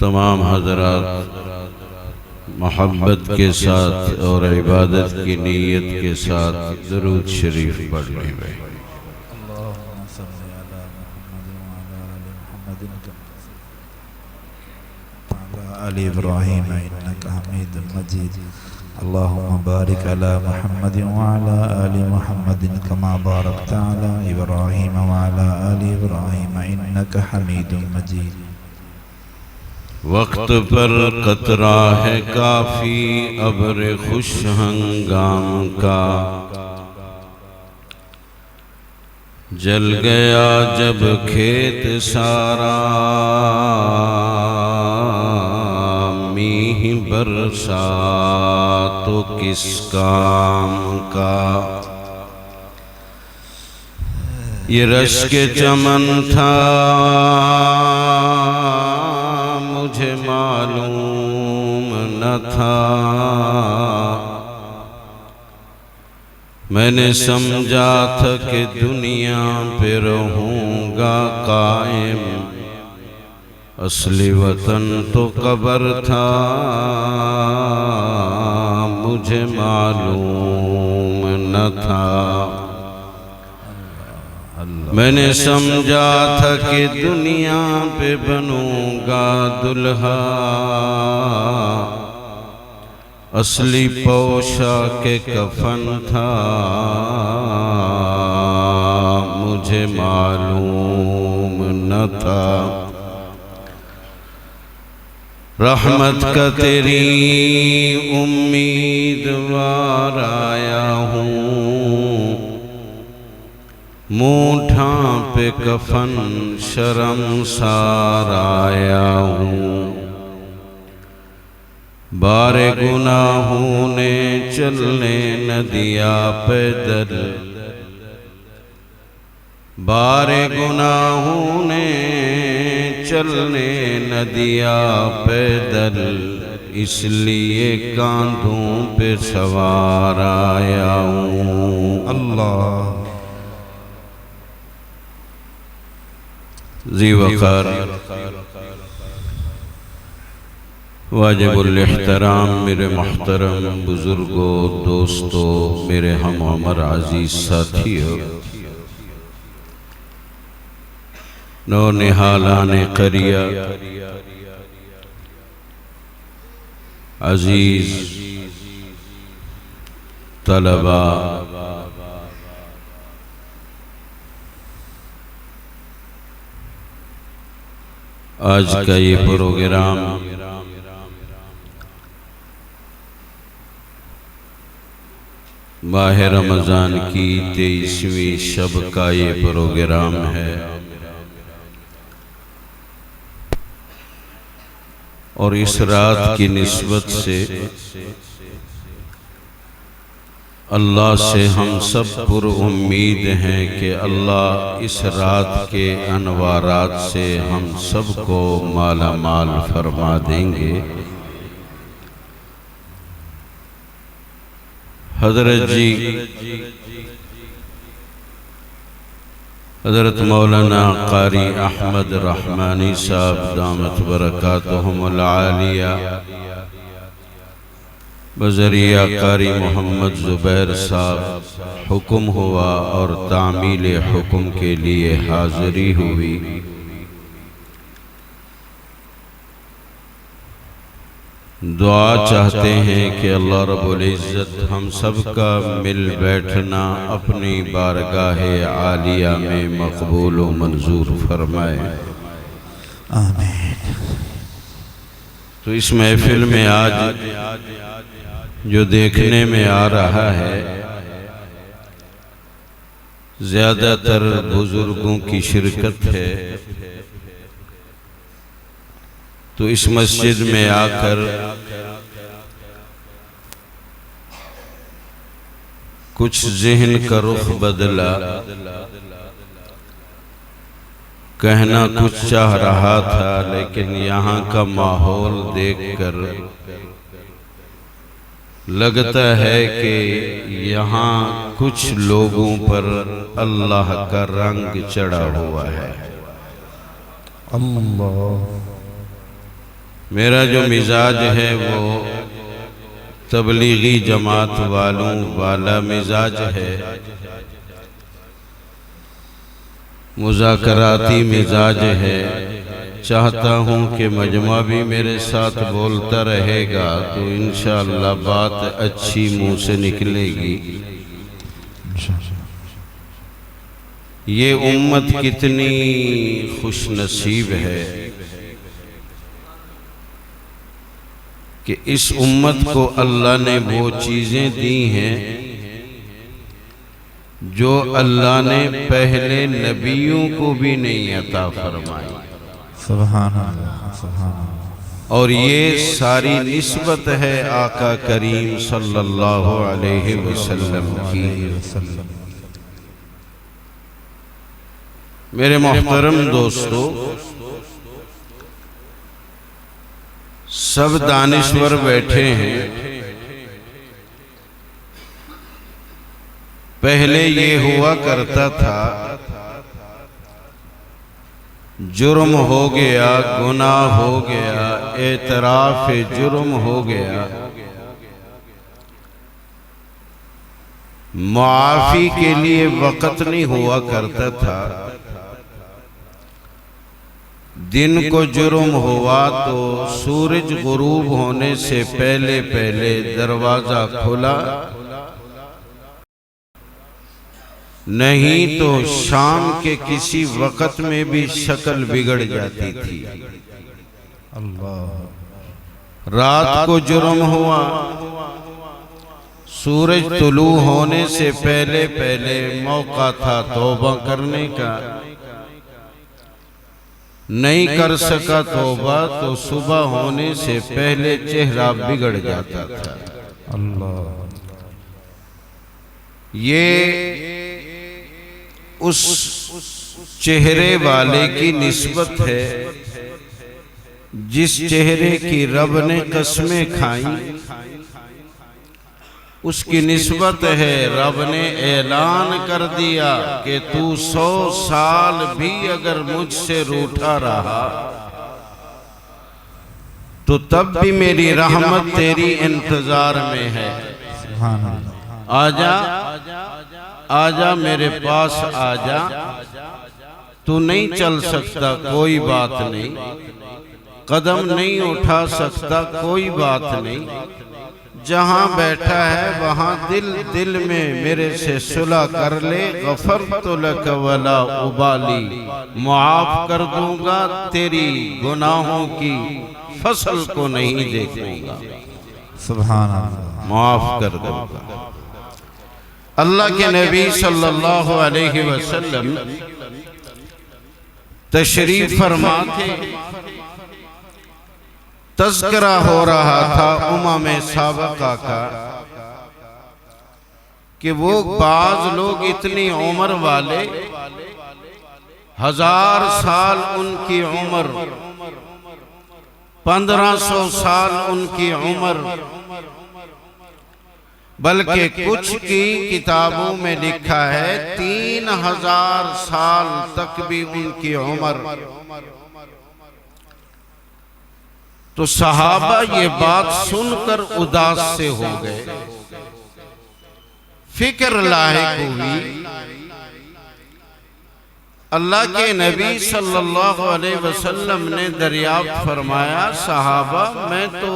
तमाम हज़रात मोहब्बत के साथ और इबादत की नीयत के साथ दरूद शरीफ पढ़ लें। आल इब्राहीम इन्नका हमीदुम मजीद। अल्लाहुम्मा बारिक अला मुहम्मद व अला आलि मुहम्मद कमा बारकता अला इब्राहीम व अला आलि इब्राहीम इन्नका हमीदुम मजीद। वक्त पर कतरा है काफी अब्र खुश हंगाम का, जल गया जब खेत सारा मीह बरसा तो किस काम का। ये रश के चमन था मुझे मालूम न था, मैंने समझा था कि दुनिया पे रहूँगा कायम, असली वतन तो कब्र था मुझे मालूम न था। मैंने समझा था कि दुनिया पे बनूंगा दुल्हा, असली पोशाक के कफन था मुझे मालूम न था। रहमत का तेरी उम्मीदवार आया हूँ, मुँह ढांपे कफन शर्मसार आया हूँ। बारे गुनाहों ने चलने न दिया पैदल, बारे गुनाहों ने चलने न दिया पैदल, इसलिए कांधों पे सवार आया हूँ। अल्लाह जी वक़ार वाजिबुल एहतराम मेरे मोहतरम बुजुर्गों, दोस्तों, मेरे हम उम्र अजीज साथियों, नौनिहालाने क़रिया, अजीज तलबा, आज का ये प्रोग्राम माह रमज़ान की 23वीं शब का ये प्रोग्राम है और इस रात की निस्बत से अल्लाह से हम सब पुरुम्मीद हैं कि अल्लाह इस रात के अनवारात से हम सबको माला माल फरमा देंगे। हज़रत जी हज़रत मौलाना क़ारी अहमद रहमानी साहब दामत बरकातुहुमुल आलिया बज़रिया क़ारी मोहम्मद ज़ुबैर साहब हुक्म हुआ और तामील हुक्म के लिए हाज़िरी हुई। दुआ चाहते हैं कि अल्लाह रब्बुल इज़्ज़त हम सब का मिल बैठना अपनी बारगाह आलिया में मकबूल व मंजूर फरमाए, आमीन। तो इस महफिल में आज जो देखने में आ रहा है, ज़्यादातर बुजुर्गों की शिरकत है। तो इस मस्जिद में आकर कुछ ज़हन का रुख बदला, कहना कुछ चाह रहा था, लेकिन यहाँ का माहौल देखकर लगता है कि यहाँ कुछ लोगों पर अल्लाह का रंग चढ़ा हुआ है। अल्लाह मेरा जो मिजाज है वो तबलीगी जमात वालों वाला मिजाज है, मुज़ाकराती मिजाज है। चाहता हूँ कि मजमा भी मेरे साथ बोलता रहेगा तो इंशाअल्लाह बात अच्छी मुँह से निकलेगी। ये उम्मत कितनी खुश नसीब है कि इस उम्मत को अल्लाह ने वो चीज़ें दी हैं जो अल्लाह ने पहले नबियों को भी नहीं अता फरमाई। सुभान अल्लाह, सुभान अल्लाह। और ये सारी निस्बत है आका करीम सल्लल्लाहु अलैहि वसल्लम की। मेरे मोहतरम दोस्तों, सब दानिश्वर बैठे हैं। पहले ये हुआ करता था, जुर्म हो गया, गुनाह हो गया, एतराफ जुर्म हो गया, मुआफी के लिए वक़्त नहीं हुआ करता था। दिन को जुर्म हुआ तो सूरज गुरूब होने से पहले पहले दरवाजा खुला, नहीं तो शाम के किसी वक़्त में भी शक्ल बिगड़ जाती थी। अल्लाह। रात को जुर्म हुआ, सूरज तुलू होने से पहले पहले मौका था तौबा करने का, नहीं कर सका तौबा तो सुबह होने से पहले चेहरा बिगड़ जाता था। अल्लाह। ये उस चेहरे वाले की निस्बत है जिस चेहरे की रब ने कसमें खाई, उसकी निस्बत है रब ने ऐलान कर दिया कि तू 100 साल भी अगर मुझसे रूठा रहा तो तब भी मेरी रहमत तेरी इंतजार में है। सुभान अल्लाह। आजा आजा मेरे पास आजा, तू नहीं चल सकता कोई बात नहीं, कदम नहीं उठा सकता कोई बात नहीं, जहां बैठा है वहां दिल दिल में मेरे से सुलह कर ले, गफरतु लक वला उबाली, मुआफ कर दूंगा तेरी गुनाहों की फसल को नहीं देखूंगा। सुभान अल्लाह। माफ कर दूंगा। अल्लाह के नबी सल्लल्लाहु अलैहि वसल्लम तशरीफ फरमा थे, तज़किरा हो रहा था उम्म साबिक़ा का कि वो बाज लोग इतनी उम्र वाले, 1000 साल उनकी उम्र, 1500 साल उनकी उम्र, बल्कि कुछ की किताबों में लिखा है 3000 साल तक भी उनकी उम्र। तो सहाबा ये बात सुनकर उदास से हो गए, फिक्र लाहिक हुई। अल्लाह के नबी सल्लल्लाहु अलैहि वसल्लम ने दरियाफ्त फरमाया, सहाबा मैं तो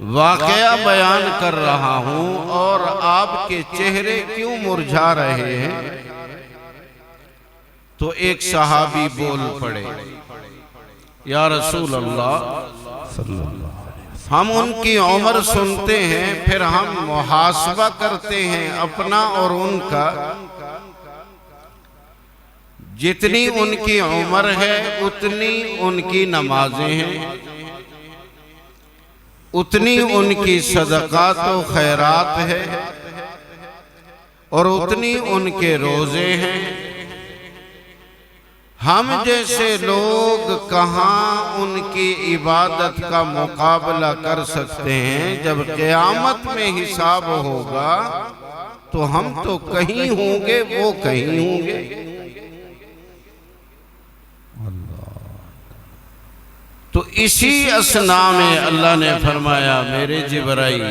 वाकया बयान कर रहा हूं और आपके चेहरे क्यों मुरझा रहे हैं? तो एक सहाबी बोल पड़े, या रसूल अल्लाह, हम उनकी उम्र सुनते हैं फिर हम मुहासबा करते हैं अपना और उनका, जितनी उनकी उम्र है उतनी उनकी नमाजें हैं, उतनी उनकी सदकात व खैरात है और उतनी उनके रोजे हैं। हम जैसे लोग कहाँ उनकी इबादत का मुकाबला कर सकते हैं? जब क़यामत में हिसाब होगा तो हम तो कहीं होंगे, वो कहीं होंगे। तो इसी असना में अल्लाह ने फरमाया, मेरे जिब्राइल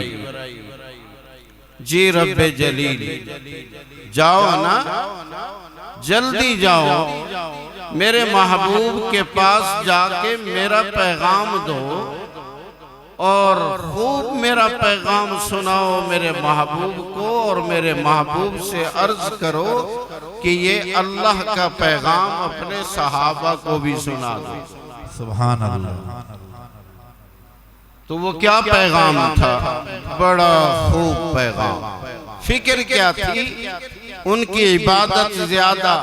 जी रब्बे जलील जाओ ना, जल्दी जाओ मेरे महबूब के पास जाके मेरा पैगाम दो और खूब मेरा पैगाम सुनाओ मेरे महबूब को, और मेरे महबूब से अर्ज करो कि ये अल्लाह का पैगाम अपने सहाबा को भी सुना दो। सुभान अल्लाह। तो वो क्या पैगाम था? बड़ा खूब पैगाम। फिक्र क्या थी? उनकी इबादत ज्यादा,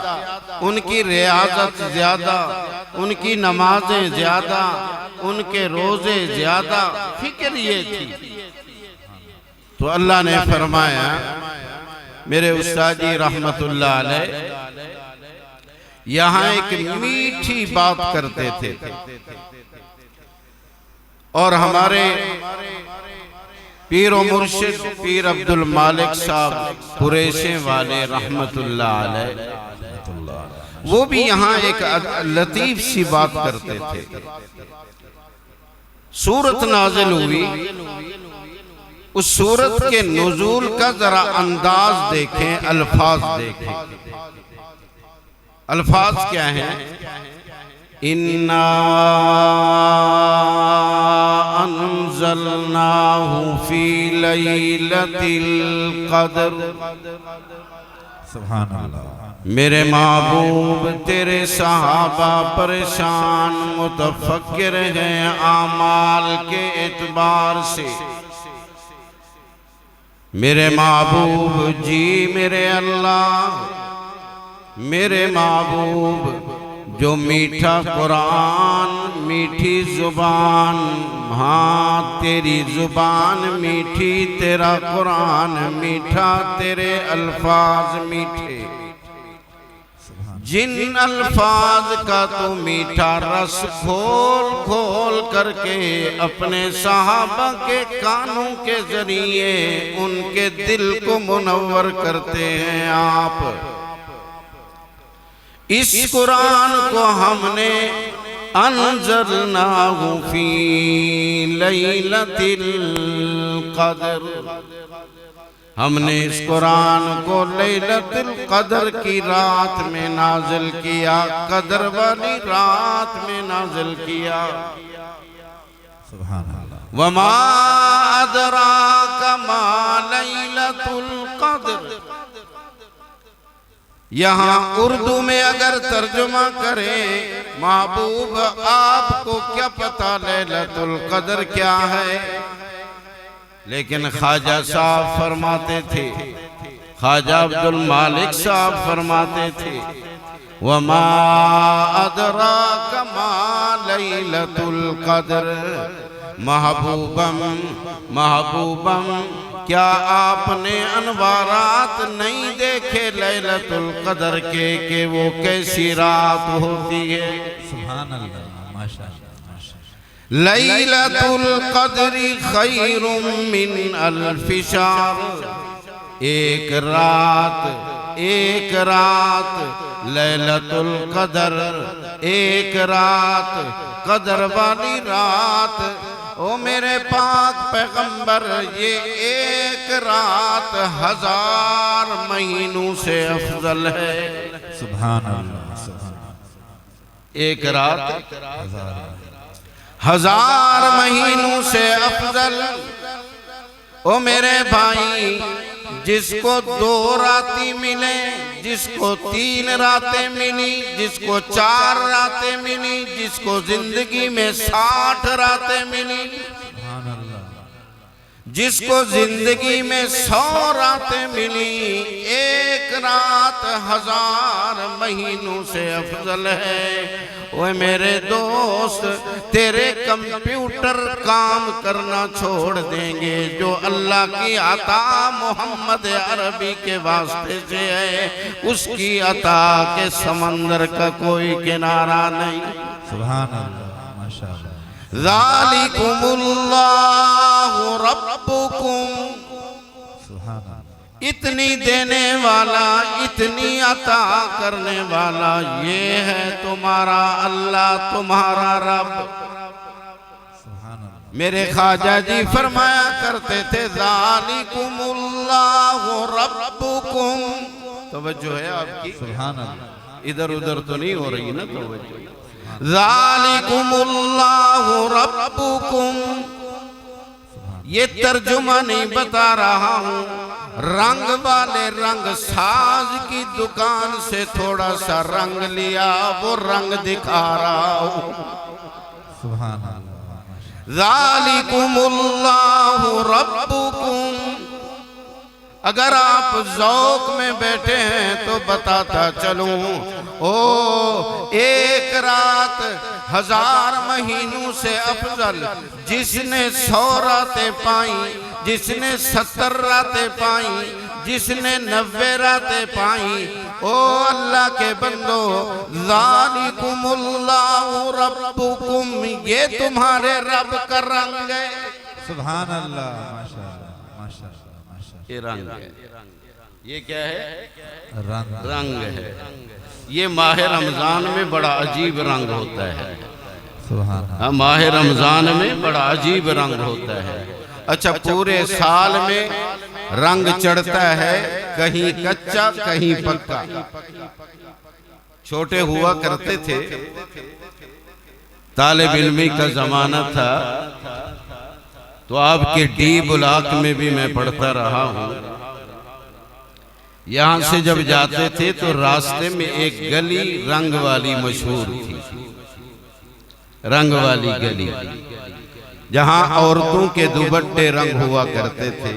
उनकी रियाजत ज्यादा, उनकी नमाजें ज्यादा, उनके रोजे ज्यादा, फिक्र ये थी। तो अल्लाह ने फरमाया, मेरे उस्ताद जी रहमतुल्लाह अलैह यहाँ एक मीठी बात करते थे और हमारे पीर और मुर्शिद पीर अब्दुल मालिक साहब कुरैशे वाले रहमतुल्लाह अलैह वो भी यहाँ एक लतीफ सी बात करते थे। सूरत नाजिल हुई उस सूरत के नुज़ूल का जरा अंदाज देखें, अल्फाज देखें। अल्फाज क्या हैं? इन्ना अंज़लनाहु फी लैलतिल क़द्र। सुभान अल्लाह। मेरे महबूब तेरे सहाबा परेशान मुतफक्किर हैं आमाल के एतबार से। मेरे महबूब जी, मेरे अल्लाह, मेरे महबूब, जो मीठा कुरान, मीठी जुबान, हाँ तेरी जुबान मीठी, तेरा कुरान मीठा, तेरे अल्फाज मीठे, जिन अल्फाज का तो मीठा रस खोल खोल करके अपने सहाबा के कानों के जरिए उनके दिल को मुनव्वर करते हैं आप। इस कुरान को हमने अंज़लनाहु फी लैलतिल क़द्र, हमने इस कुरान को लैलतुल क़द्र की रात में नाजिल किया, कदर वाली रात में नाजिल किया। सुभान अल्लाह। वमा अदराका मा लैलतुल क़द्र। यहाँ उर्दू में अगर तर्जुमा करें, महबूब आपको क्या पता लैलतुल क़द्र क्या है? लेकिन ख्वाजा साहब फरमाते थे, ख्वाजा अब्दुल मालिक साहब फरमाते थे, वमा अदराका मा लैलतुल क़द्र। महबूबम, महबूबम, क्या आपने अनवारात नहीं देखे लैलतुल क़द्र के, वो कैसी रात होती है? सुभान अल्लाह, माशाअल्लाह। लैलतुल क़द्रि खैरुम मिन अल्फि शहर। एक रात, एक रात लैलतुल क़द्र, एक रात कदर वाली रात। ओ मेरे पाक पैगंबर, ये एक रात 1000 महीनों से अफजल है। सुभान अल्लाह, सुभान। एक रात 1000 महीनों से अफजल। ओ मेरे भाई, जिसको 2 रातें मिले, जिसको 3 रातें मिली, जिसको 4 रातें मिली, जिसको जिंदगी में 60 रातें मिली, जिसको जिंदगी में 100 रातें मिली, एक रात 1000 महीनों से अफजल है। ओए मेरे दोस्त, तेरे कंप्यूटर काम करना छोड़ देंगे, जो अल्लाह की अता मोहम्मद अरबी के वास्ते से है, उसकी अता के समंदर का कोई किनारा नहीं। सुभान अल्लाह, माशाअल्लाह। ज़ालिकुमुल्लाहु रब्बुकुम। सुभान अल्लाह। इतनी देने वाला, इतनी अता करने वाला, ये है तुम्हारा अल्लाह, तुम्हारा रब। मेरे ख्वाजा जी फरमाया करते थे, ज़ालिकुमुल्लाहु रब्बुकुम। तवज्जो है आपकी? सुभान अल्लाह। इधर उधर तो नहीं हो रही ना तवज्जो। ज़ालिकुमुल्लाहु रब्बुकुम। ये तर्जुमा नहीं बता रहा हूँ, रंग वाले रंग साज की दुकान से थोड़ा सा रंग लिया, वो रंग दिखा रहा हूँ। सुभान अल्लाह। ज़ालिकुमुल्लाहु रब्बुकुम। अगर आप ज़ौक़ में बैठे हैं तो बताता चलूं, ओ एक रात 1000 महीनों से अफजल। जिसने 100 रातें पाई, जिसने 70 रातें पाई, जिसने 90 रातें पाई, ओ अल्लाह के बंदो, ज़ालिकुमुल्लाहु रब्बुकुम, ये तुम्हारे रब का रंग है। सुभान अल्लाह, माशाअल्लाह, माशाअल्लाह, माशाअल्लाह। ये रंग है, ये क्या है? रंग, रंग है। ये माह रमजान में बड़ा अजीब रंग होता है। सुभान अल्लाह। माह रमजान में बड़ा अजीब रंग होता है। अच्छा, पूरे साल में रंग चढ़ता है, कहीं कच्चा कहीं पक्का। छोटे हुआ करते थे, तालिब इल्मी का जमाना था, तो आपके डी ब्लॉक में भी मैं पढ़ता रहा हूं। यहां से जब जाते थे तो रास्ते में एक गली रंग वाली मशहूर थी, रंग वाली गली, जहां औरतों के दुपट्टे रंग हुआ करते थे।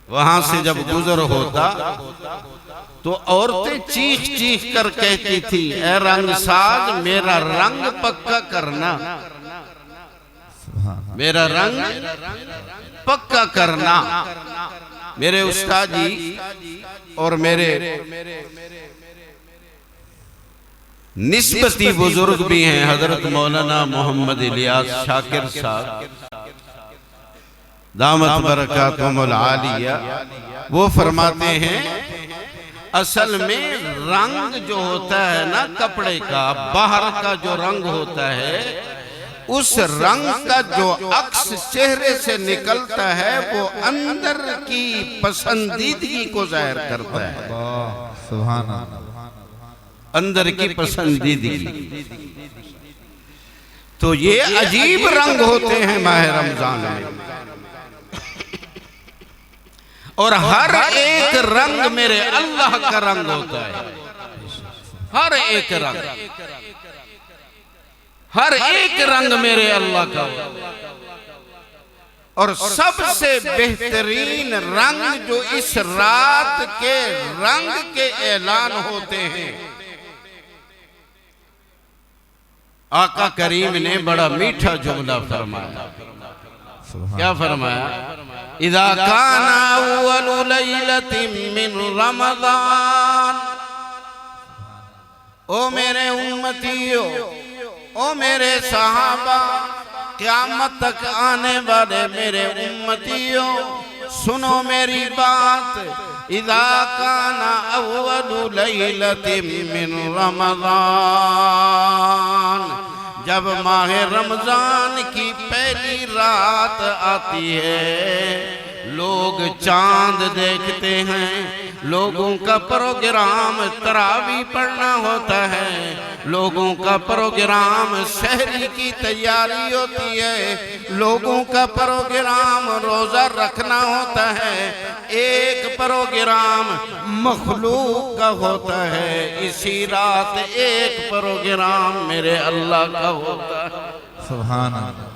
वहां से जब गुजर होता तो औरतें चीख चीख कर कहती थी, ए रंग साज मेरा रंग पक्का करना, मेरा रंग पक्का करना। मेरे उस्ताद जी और मेरे निस्बती बुजुर्ग भी हैं, हजरत मौलाना मोहम्मद इलियास शाकिर साहब दामत बरकातुहुल आलिया, वो फरमाते हैं असल में रंग जो होता है ना कपड़े का, बाहर का जो रंग होता है, उस रंग का जो अक्स चेहरे से निकलता है वो अंदर की पसंदीदगी को जाहिर करता है। सुभान अल्लाह, अंदर की पसंदीदगी। तो ये अजीब रंग होते हैं माह रमजान में, और हर एक रंग मेरे अल्लाह का रंग होता है। हर एक रंग, हर एक रंग मेरे अल्लाह का। और सबसे बेहतरीन रंग जो इस रात के रंग के ऐलान होते हैं, आका करीम ने बड़ा मीठा जुमला फरमाया। क्या फरमाया? इज़ा काना अव्वलु लैलतिन मिन रमज़ान, ओ मेरे उम्मतियों, ओ मेरे सहाबा, क़यामत तक आने वाले मेरे उम्मतियों, सुनो मेरी बात। इज़ा काना अव्वलु लैलतिन मिन रमज़ान, जब माह रमजान की पहली रात आती है, लोग चांद देखते हैं, लोगों का प्रोग्राम तरावी पढ़ना होता है, लोगों का प्रोग्राम सहरी की तैयारी होती है, लोगों का प्रोग्राम रोजा रखना होता है, एक प्रोग्राम मखलूक का होता है। इसी रात एक प्रोग्राम मेरे अल्लाह का होता है। सुभान अल्लाह,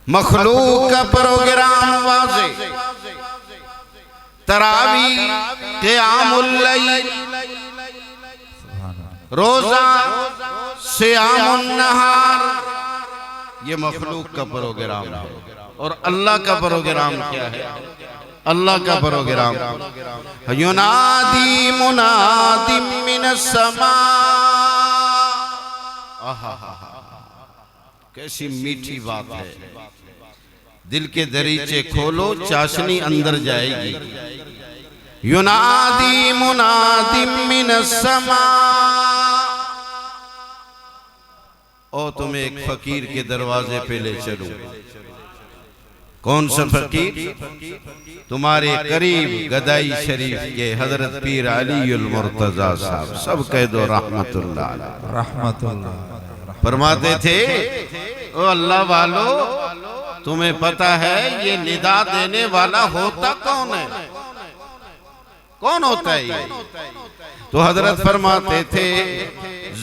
मखलूक का प्रोग्राम वाज़े, तरावी, क़यामुल लैल, रोजा, सियामुन नहार, ये मखलूक का प्रोग्राम है। और अल्लाह का प्रोग्राम क्या है? अल्लाह का प्रोग्राम, युनादी मुनादिम मिनस समा, कैसी मीठी बात है। दिल के दरीचे खोलो, चाशनी अंदर जाएगी। युनादी मुनादिम मिनस समा, ओ तुम्हें एक फकीर के दरवाजे पे ले चलूं। कौन सा फकीर? तुम्हारे करीब गदाई शरीफ के हजरत पीर अलीउल मुर्तजा साहब, सब कह दो रहमतुल्लाह अलैह। रहमतुल्लाह फरमाते थे, ओ अल्लाह वालो, तुम्हें पता है ये निदा देने वाला होता कौन है? कौन होता है ये? तो हजरत फरमाते थे,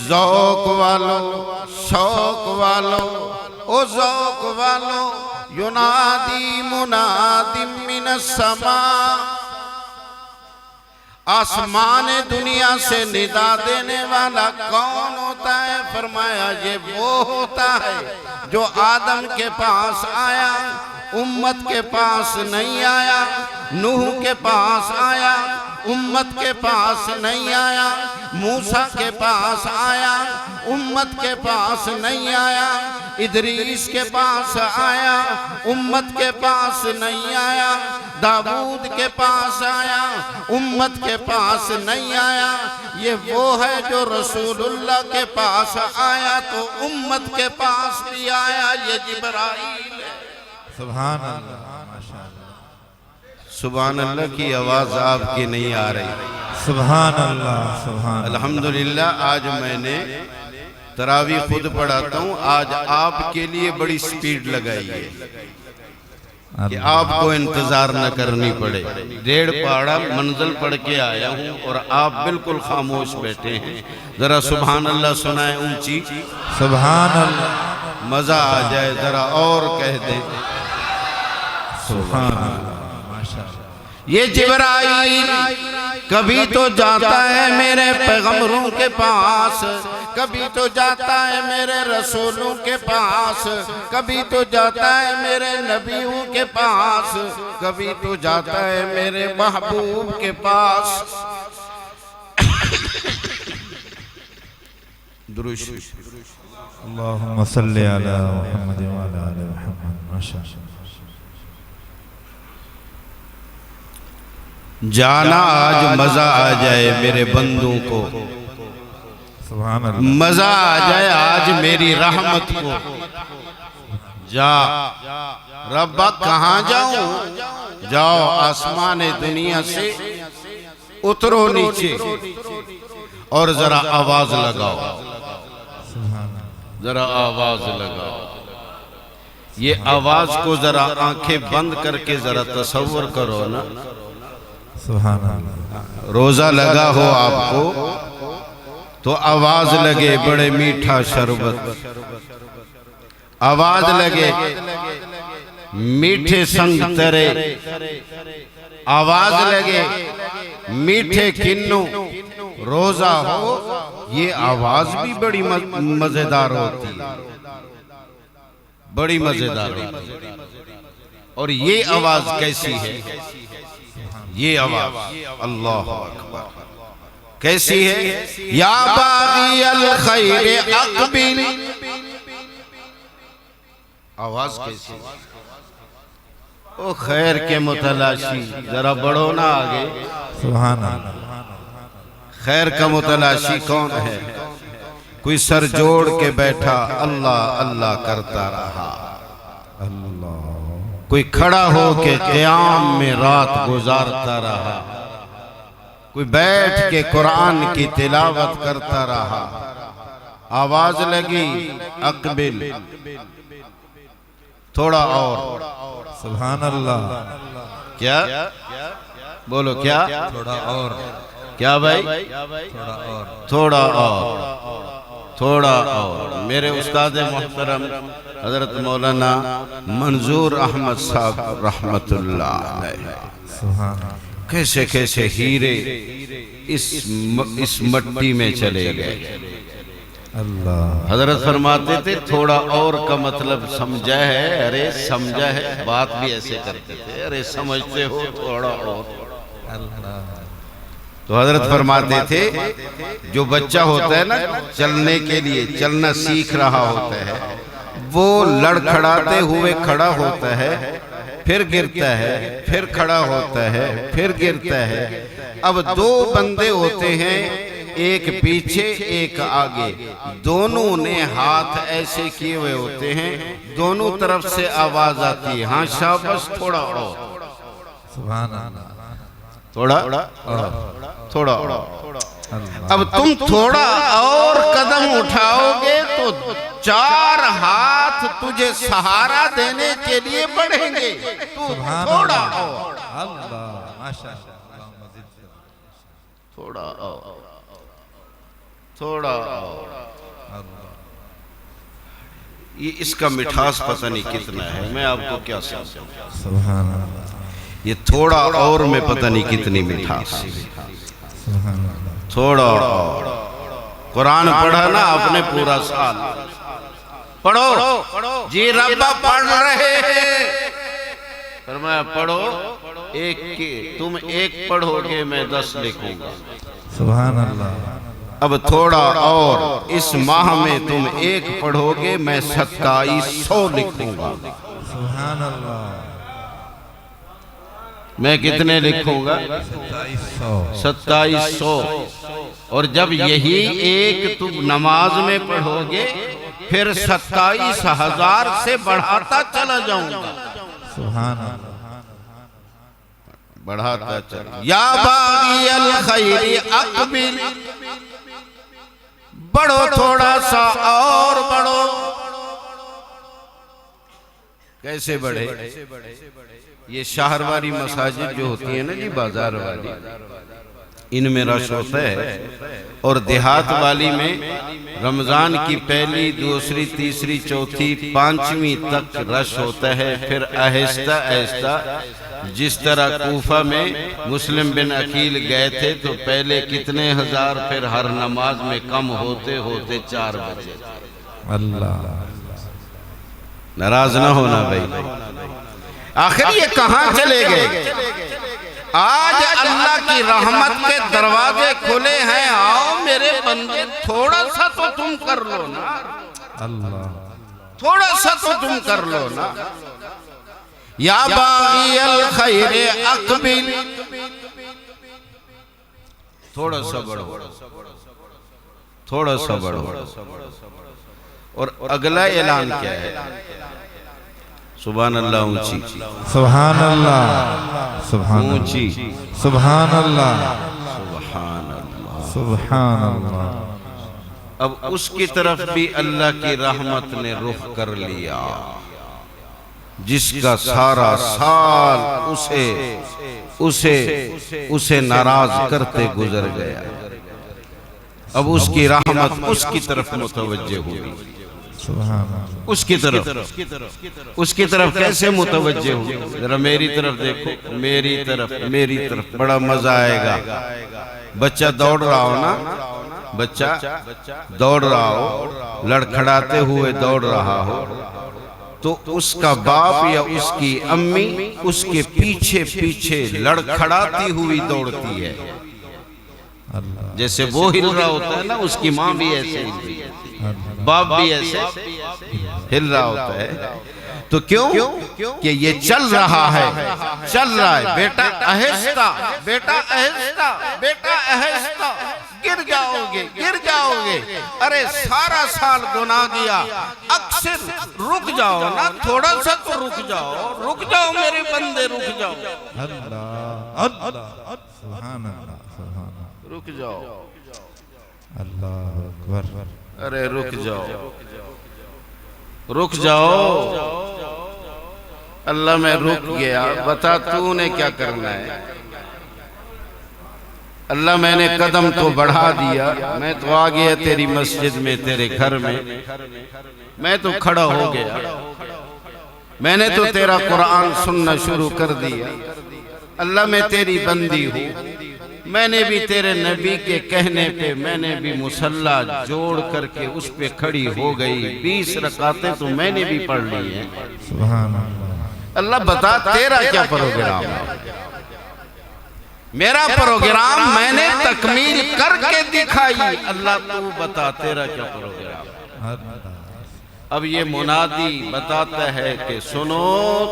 ज़ौक़ वालो, शौक वालो, ओ ज़ौक़ वालो, युनादी मुनादिम मिनस समा, आसमान दुनिया से निदा देने वाला कौन होता है? फरमाया ये वो होता है जो आदम के पास आया, उम्मत के पास नहीं आया, नूह के पास आया, उम्मत के पास नहीं आया, मूसा के पास आया, उम्मत के पास नहीं आया, इदरीस के पास आया, उम्मत के पास नहीं आया, दाऊद के पास आया, उम्मत के पास नहीं आया। ये वो है जो रसूलुल्लाह के पास आया तो उम्मत के पास भी आया, ये जिब्राईल है। सुभान अल्लाह, माशाअल्लाह, सुभान अल्लाह की आवाज आपकी नहीं आ रही। सुभान अल्लाह, सुभान अल्हम्दुलिल्लाह आज मैंने तरावी खुद पढ़ाता हूँ, आज आपके लिए बड़ी स्पीड लगाई है कि आपको इंतजार न करनी पड़े। 1.5 पहाड़ा मंजिल पढ़ के आया हूँ और आप बिल्कुल खामोश बैठे हैं। जरा सुभान अल्लाह सुनाए ऊंची, सुभान अल्लाह, मजा आ जाए, जरा और कह दे सुभान अल्लाह, माशाअल्लाह। ये जिब्राइल कभी तो जाता है मेरे पैगंबरों के पास, कभी तो जाता है मेरे रसूलों के पास, कभी तो जाता है मेरे नबियों के पास, कभी तो जाता है मेरे महबूब के पास। दुरूद शरीफ। अल्लाहुम्मा सल्ली अला मुहम्मद व अला आलि मुहम्मद, माशाअल्लाह। जाना आज मजा आ जाए मेरे बंदों को, सुभान अल्लाह, मजा आ जाए आज मेरी रहमत को। जा रब्बा कहाँ जाऊं, जाओ आसमान दुनिया से उतरो नीचे और जरा आवाज लगाओ, जरा आवाज लगाओ। ये आवाज को जरा आंखें बंद करके जरा तसव्वुर करो ना। सुभान अल्लाह। रोजा लगा हो आपको तो आवाज लगे बड़े मीठा शरबत, आवाज लगे मीठे संगतरे, आवाज लगे मीठे किन्नू। रोजा हो ये आवाज भी बड़ी मजेदार होती है, बड़ी मजेदार होती है। और ये आवाज कैसी है, ये आवाज अल्लाह अकबर कैसी है। या बागी अल खैर अक़बिल, आवाज कैसी है। ओ खैर के मुतलाशी, जरा बढ़ो ना आगे। सुभान अल्लाह। खैर का मुतलाशी कौन है? कोई सर जोड़ के बैठा अल्लाह अल्लाह करता रहा, अल्लाह। कोई खड़ा हो के क़याम में रात गुजारता रहा, कोई बैठ के कुरान की तिलावत करता रहा। आवाज लगी अक़बिल, थोड़ा और। सुभान अल्लाह। क्या बोलो, क्या थोड़ा और, क्या भाई, थोड़ा और, थोड़ा और, थोड़ा और। मेरे उस्ताद मोहतरम हजरत मौलाना मंजूर अहमद साहब रहमतुल्लाह अलैह, सुभान अल्लाह। कैसे कैसे हीरे इस मट्टी में चले गए। अल्लाह। हजरत फरमाते थे थोड़ा और का मतलब समझा है, अरे समझा है, बात भी ऐसे करते थे, अरे समझते हो थोड़ा और। तो हजरत फरमाते थे जो बच्चा होता है ना चलने के लिए, चलना सीख रहा होता है, वो लड़खड़ाते हुए खड़ा होता है, फिर गिरता है, फिर खड़ा होता है, फिर गिरता है। अब 2 बंदे होते हैं, एक पीछे एक आगे, दोनों ने हाथ ऐसे किए हुए होते हैं, दोनों तरफ से आवाज आती है, हाँ शाबाश थोड़ा और, सुभान अल्लाह। थोड़ा थोड़ा और। अब तुम थोड़ा और कदम उठाओगे तो 4 हाथ तुझे सहारा देने के लिए बढ़ेंगे। तू थोड़ा और, अल्लाह, माशाअल्लाह, थोड़ा और, थोड़ा और। ये इसका मिठास पता नहीं कितना है, मैं आपको क्या समझाऊं। सुभान अल्लाह। ये थोड़ा और में पता नहीं कितनी मिठास। थोड़ा और। कुरान पढ़ा ना आपने पूरा साल, पढ़ो जी, रब्बा पढ़ रहे हैं, फरमाया पढ़ो, एक के तुम 1 पढ़ोगे मैं 10 लिखूंगा। सुभान अल्लाह। अब थोड़ा और, इस माह में तुम 1 पढ़ोगे मैं 2700 लिखूंगा। सुभान अल्लाह। मैं कितने लिखूंगा? 2700। और जब यही 1 तुम नमाज में पढ़ोगे फिर 27,000 से बढ़ाता चला जाऊंगा। सुभान अल्लाह। बढ़ाता चल। या बागियल खैरी अक़बिल, बढ़ो थोड़ा सा और बढ़ो। कैसे बढ़े? ये शहर वाली मसाजिद जो होती है ना जी, बाजार वाली, इनमें रश होता है, और देहात वाली में रमजान की पहली, दूसरी, तीसरी, चौथी, पांचवी तक रश होता है। फिर आहिस्ता आहिस्ता, जिस तरह कूफा में मुस्लिम बिन अकील गए थे तो पहले कितने हजार, फिर हर नमाज में कम होते होते 4 बजे। अल्लाह, नाराज ना होना भाई। आखिर ये कहां चले गए? आज अल्लाह की रहमत के दरवाजे खुले हैं। आओ मेरे बंदे, थोड़ा सा तो तुम कर लो ना, अल्लाह, थोड़ा सा तो तुम कर लो ना। या बागियल खैरे अक़बिल, थोड़ा सा बढ़ो, थोड़ा सा बढ़ो। और अगला ऐलान क्या है? सुभान अल्लाह ऊंची, सुभान अल्लाह, सुभान ऊंची, सुभान अल्लाह, सुभान अल्लाह, सुभान अल्लाह। अब उसकी तरफ भी अल्लाह की रहमत ने रुख कर लिया, जिसका सारा साल उसे उसे उसे नाराज करते गुजर गया। अब उसकी रहमत उसकी तरफ मुतवज्जे हुई। उसकी तरफ कैसे मुतवज्जे हुई? जरा मेरी तरफ देखो, मेरी तरफ, मेरी तरफ। बड़ा मजा आएगा। बच्चा दौड़ रहा हो ना, बच्चा दौड़ रहा हो, लड़खड़ाते हुए दौड़ रहा हो, तो उसका बाप या उसकी अम्मी उसके पीछे पीछे लड़खड़ाती हुई दौड़ती है। जैसे वो हिल रहा होता है ना, उसकी माँ भी ऐसे हिल रही है, बाप भी ऐसे हिल रहा होता है। तो क्यों? कि ये चल रहा है, चल रहा है। बेटा आहिस्ता, बेटा आहिस्ता, बेटा आहिस्ता, गिर जाओगे, गिर जाओगे। अरे सारा साल गुनाह किया, अक्सर रुक जाओ ना, थोड़ा सा तो रुक जाओ, रुक जाओ मेरे बंदे, रुक जाओ। अल्लाह, अल्लाह, सुभान अल्लाह, सुभान, रुक जाओ, अल्लाह अकबर। अरे रुक जाओ, रुक जाओ। अल्लाह मैं रुक गया, बता तूने क्या करना है? अल्लाह मैंने कदम तो बढ़ा दिया, मैं तो आ गया तेरी मस्जिद में, तेरे घर में, मैं तो खड़ा हो गया, मैंने तो तेरा कुरान सुनना शुरू कर दिया। अल्लाह मैं तेरी बंदी हूँ, मैंने भी तेरे नबी के कहने पे मैंने भी मुसल्ला जोड़ करके उस पे खड़ी हो गई। 20 रकातें तो मैंने भी पढ़ ली हैं। सुभान अल्लाह। अल्लाह बता तेरा क्या प्रोग्राम है? मेरा प्रोग्राम मैंने तकमील करके दिखाई। अल्लाह तू बता तेरा क्या प्रोग्राम है? अब ये मुनादी बताता है कि सुनो,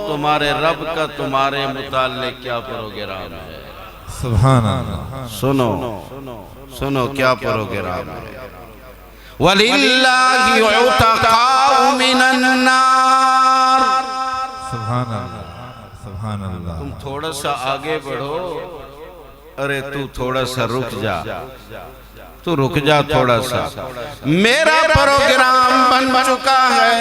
तुम्हारे रब का तुम्हारे मुताल्लिक क्या प्रोग्राम है। सुभान अल्लाह। सुनो सुनो क्या प्रोग्राम है। वलिल्लाहि उतकाउ मिनन नार। सुभान अल्लाह, सुभान अल्लाह। तुम थोड़ा सा आगे बढ़ो, अरे तू थोड़ा सा रुक जा, तू रुक जा थोड़ा सा। मेरा प्रोग्राम बन चुका है,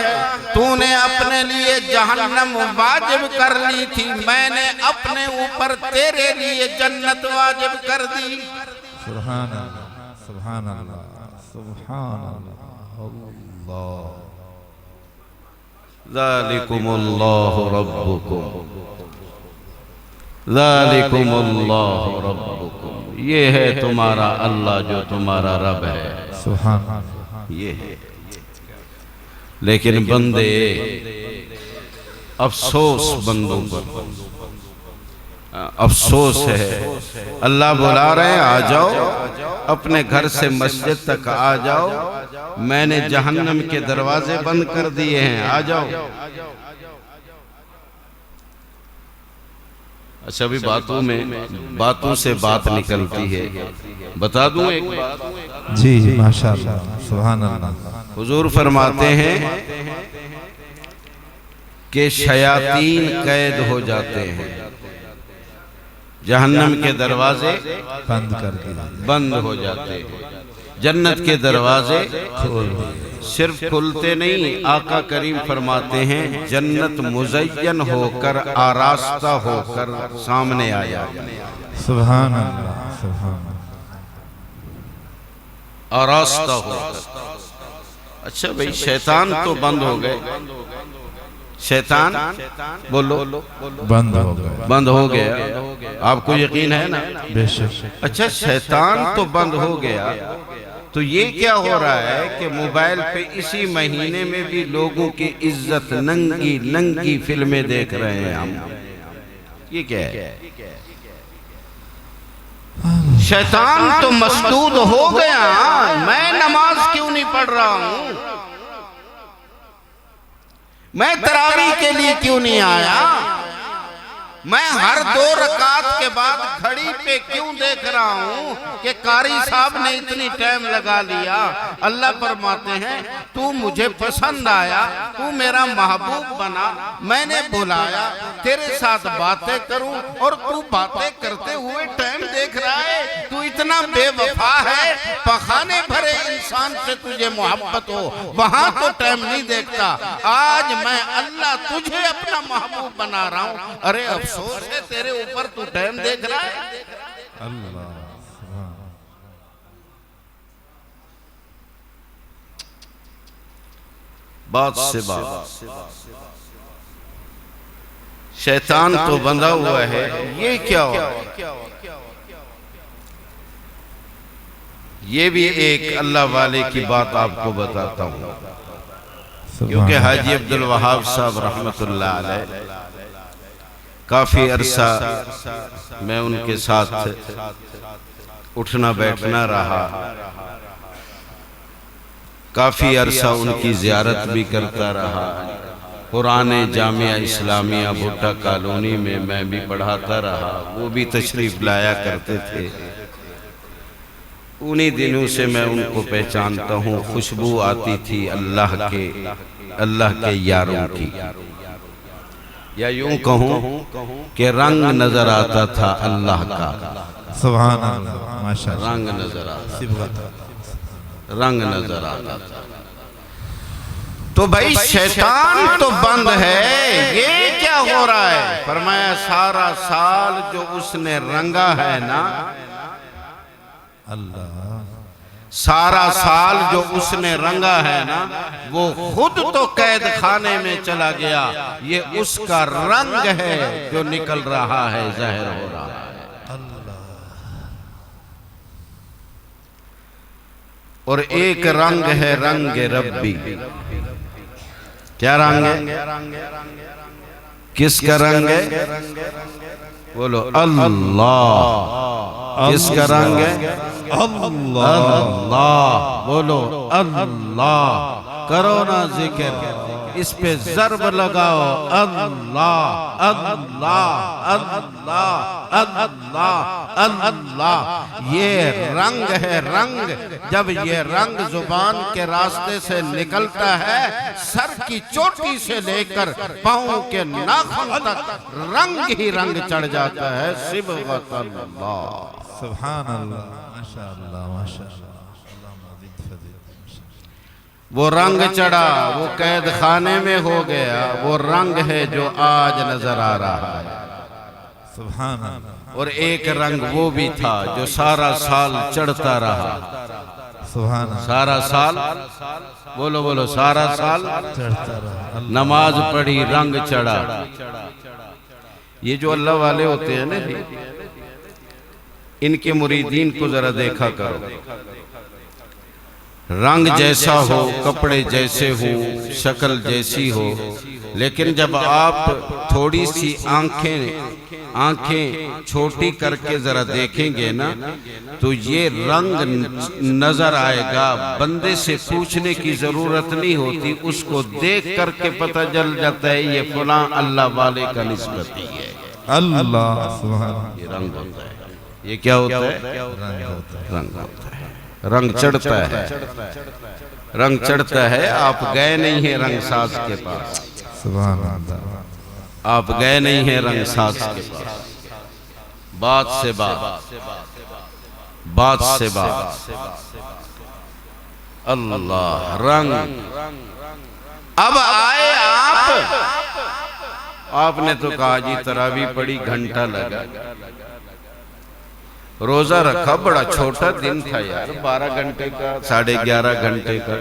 तूने अपने लिए जहन्नम वाजिब कर ली थी, मैंने अपने ऊपर तेरे लिए जन्नत वाजिब कर दी। सुभान अल्लाह, सुभान अल्लाह, सुभान अल्लाह। ज़ालिकुमुल्लाहु रब्बुकुम, ज़ालिकुमुल्लाहु रब्बुकुम। ये है तुम्हारा अल्लाह जो तुम्हारा रब है। सुभान, ये है। लेकिन बंदे, अफसोस बंदों पर, अफसोस है। अल्लाह बुला रहे हैं, आ जाओ अपने घर से मस्जिद तक आ जाओ, मैंने जहन्नम के दरवाजे बंद कर दिए हैं, आ जाओ। अच्छा, अभी बातों से बात निकलती है। बता दूं एक बात? जी माशाअल्लाह, सुभान अल्लाह। हुजूर फरमाते हैं कि शयातीन कैद हो जाते हैं, जहन्नम के दरवाजे बंद कर दिए, बंद हो जाते हैं, जन्नत के दरवाजे खोल सिर्फ खुलते नहीं, आका करीम फरमाते हैं जन्नत मुज़य्यन होकर आरास्ता होकर सामने आया। सुभान अल्लाह, सुभान आरास्ता होकर। अच्छा भाई, शैतान तो बंद हो गए, शैतान बोलो बंद हो गए, बंद हो गया, आपको यकीन है ना? बेशक। अच्छा, शैतान तो बंद हो गया, तो ये क्या हो रहा है कि मोबाइल पे इसी महीने में भी लोगों की इज्जत नंगी नंगी फिल्में देख रहे हैं हम। ये क्या है? शैतान तो मसदूद हो गया, मैं नमाज क्यों नहीं पढ़ रहा हूं, मैं तरावी के लिए क्यों नहीं आया, मैं हर 2 रकात के बाद घड़ी पे क्यों देख रहा हूं कि कारी साहब ने इतनी टाइम लगा लिया। अल्लाह फरमाते हैं तू मुझे पसंद आया, तू मेरा महबूब बना, मैंने बुलाया तेरे साथ बातें करूं और तू बातें करते हुए टाइम देख रहा है। तू इतना बेवफा है, पखाने भरे इंसान से तुझे मोहब्बत हो, वहां तो टाइम नहीं देखता। आज मैं अल्लाह तुझे अपना महबूब बना रहा हूं, अरे अफसोस है तेरे ऊपर, तू टाइम देख रहा है। अल्लाह, बात से बात, शैतान तो बंधा हुआ है। ये क्या हो? ये भी एक अल्लाह वाले की बात आपको बताता हूं, क्योंकि हाजी अब्दुल वहाब साहब रहमतुल्लाह अलैह काफी अरसा मैं उनके साथ उठना बैठना रहा, काफी अरसा उनकी जियारत भी करता रहा। पुराने जामिया इस्लामिया भुट्टा कॉलोनी में मैं भी पढ़ाता रहा, वो भी तशरीफ लाया करते थे। उन्हीं दिनों से मैं उनको पहचानता हूँ। खुशबू आती थी अल्लाह के यारों की, या यूं कहूँ कि रंग नजर आता था अल्लाह का। सुभान अल्लाह, माशाअल्लाह, रंग नजर आता, रंग नजर आता था। तो भाई शैतान तो बंद है, ये क्या हो रहा है? फरमाया सारा साल जो उसने रंगा है ना, अल्लाह, सारा साल जो उसने रंगा है ना, वो खुद तो कैद खाने में चला गया, ये उसका रंग है जो निकल रहा है, जाहिर हो रहा है। और एक रंग है रंग रब्बी। क्या रंग है? किसका रंग है? बोलो अल्लाह। किसका रंग है? अल्लाह। बोलो अल्लाह। करो ना जिक्र, इस पे ज़र्ब लगाओ, अल्लाह अल्लाह अल्लाह अल्लाह अल्लाह। ये रंग है, रंग। जब ये रंग जुबान के रास्ते से निकलता है, सर की चोटी से लेकर पाँव के नाखून तक रंग ही रंग चढ़ जाता है। सिबगत अल्लाह, सुभान अल्लाह, माशाअल्लाह, माशाअल्लाह। वो रंग चढ़ा, वो कैद खाने में हो गया, वो रंग है जो आज नजर आ रहा है। सुभान अल्लाह। और एक रंग वो भी था जो सारा साल चढ़ता रहा। सुभान अल्लाह। सारा साल, बोलो बोलो, सारा साल चढ़ता रहा। नमाज पढ़ी, रंग चढ़ा। ये जो अल्लाह वाले होते हैं ना, इनके मुरीदीन को जरा देखा करो। रंग जैसा हो, कपड़े जैसे हो, शक्ल जैसी हो, लेकिन जब आप थोड़ी सी आंखें छोटी करके जरा देखेंगे ना, तो ये रंग नजर आएगा। बंदे से पूछने की जरूरत नहीं होती, उसको देख करके पता चल जाता है ये फलां अल्लाह वाले का निस्बती है। अल्लाह, सुभान। ये रंग होता है। ये क्या होता है? रंग होता है। रंग चढ़ता है, रंग चढ़ता है। आप गए नहीं हैं रंग साज के पास, सुभान अल्लाह। आप गए नहीं हैं रंगसाज के पास, बात से बात, बात से बात, अल्लाह रंग। अब आए आपने तो कहा जी तरावी पड़ी, घंटा लगा, रोजा रखा, बड़ा छोटा दिन था यार, 12 घंटे का, 11.5 घंटे का।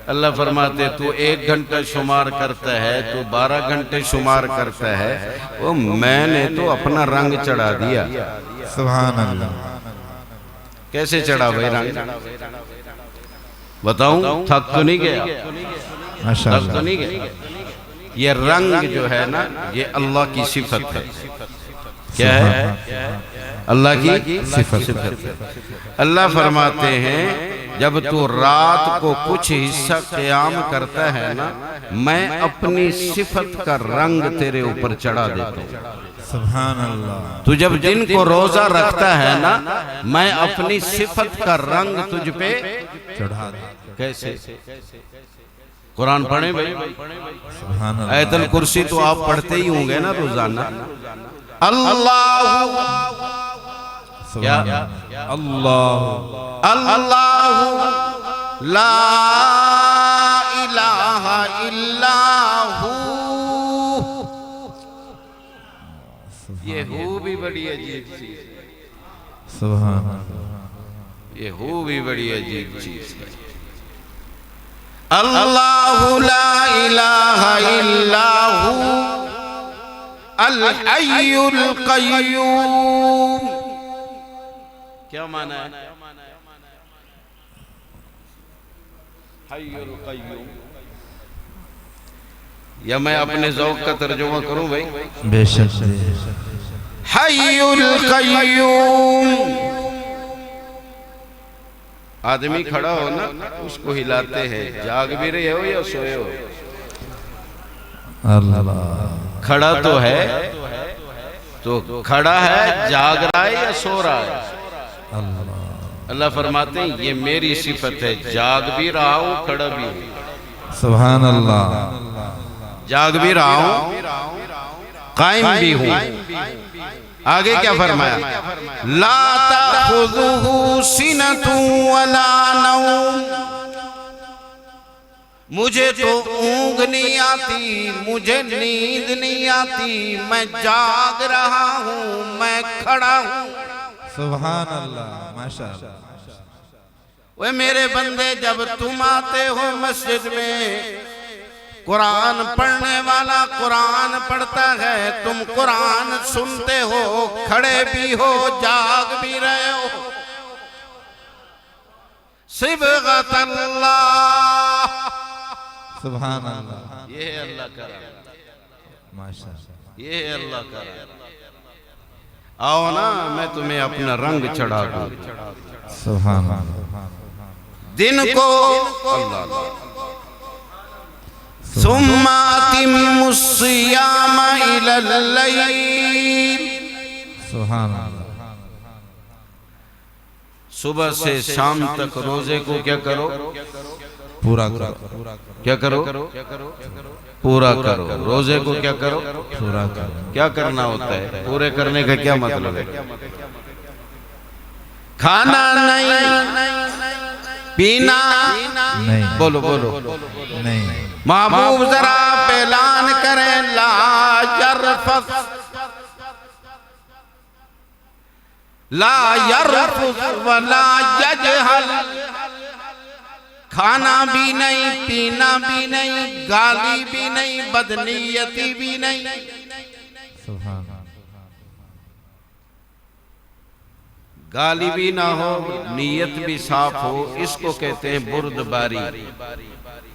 अल्लाह फरमाते तू 1 घंटा शुमार करता है, तू 12 घंटे शुमार करता है, वो मैंने तो अपना रंग चढ़ा दिया। सुभान अल्लाह। कैसे चढ़ा भाई रंग बताऊं? थक तो नहीं गया, थक तो नहीं गया। ये रंग जो है ना, ये अल्लाह की सिफत है। क्या है? अल्लाह की सिफत। अल्लाह फरमाते हैं जब तू रात को कुछ हिस्सा क़याम करता है ना, मैं अपनी सिफत का रंग तेरे ऊपर चढ़ा देता हूँ। सुभान अल्लाह। तू जब दिन को रोजा रखता है ना, मैं अपनी सिफत का रंग तुझ पे चढ़ा। कैसे? कुरान पढ़े भाई, सुभान अल्लाह। आयतुल कुर्सी तो आप पढ़ते ही होंगे ना रोजाना। अल्लाह क्या? अल्लाह अल्लाह ला इलाहा इल्लाहु। ये हू भी बड़ी अजीब चीज है। सुभान अल्लाह। ये हू भी बड़ी अजीब चीज है। अल्लाहु ला इलाहा इल्लाहु अल हय्युल क़य्यूम। क्या माना है? हय्युल क़य्यूम। या मैं अपने ज़ौक़ का तर्जुमा करूं भाई? बेशक। हय्युल क़य्यूम। आदमी खड़ा हो ना, उसको हिलाते हैं। जाग भी रहे हो या सोए हो? अल्लाह। खड़ा तो है, तो खड़ा है, जाग रहा है या सो रहा है? अल्लाह फरमाते हैं ये मेरी सिफत है, जाग भी रहा हूं, खड़ा भी हूं। सुभान अल्लाह। जाग भी रहा हूं, कायम भी हूं। आगे क्या फरमाया? ला ताखुज़ुहु सिनतुन वला नौम। मुझे तो ऊँघ नहीं आती, मुझे नींद नहीं आती, मैं जाग रहा हूँ, मैं खड़ा हूँ। सुभान अल्लाह। माशाअल्लाह। वे मेरे बंदे, जब तुम आते हो मस्जिद में, कुरान पढ़ने वाला कुरान पढ़ता है, तुम कुरान सुनते हो, खड़े भी हो, जाग भी रहे हो। सिबगतल्लाह। सुभान अल्लाह। ये है अल्लाह का, माशाअल्लाह। ये है अल्लाह का। आओ ना, मैं तुम्हें अपना रंग चढ़ा दूं। सुभान अल्लाह। दिन को अल्लाह सुम्मा अतिम्मुस सियाम इलल लैल। सुभान अल्लाह। सुबह से शाम तक रोजे को क्या करो? पूरा करो। क्या करो? पूरा करो। रोजे को क्या करो? पूरा करो। क्या करना होता है? पूरे करने का क्या मतलब है? खाना नहीं, पीना नहीं। बोलो बोलो नहीं। महबूब जरा ऐलान करें, ला यरफस, ला यरफुस वला यजहल। खाना भी नहीं, पीना भी नहीं, गाली भी नहीं, बदनीयती भी नहीं। सुभान। गाली भी ना हो, नीयत भी साफ हो, इसको कहते हैं बुर्दबारी।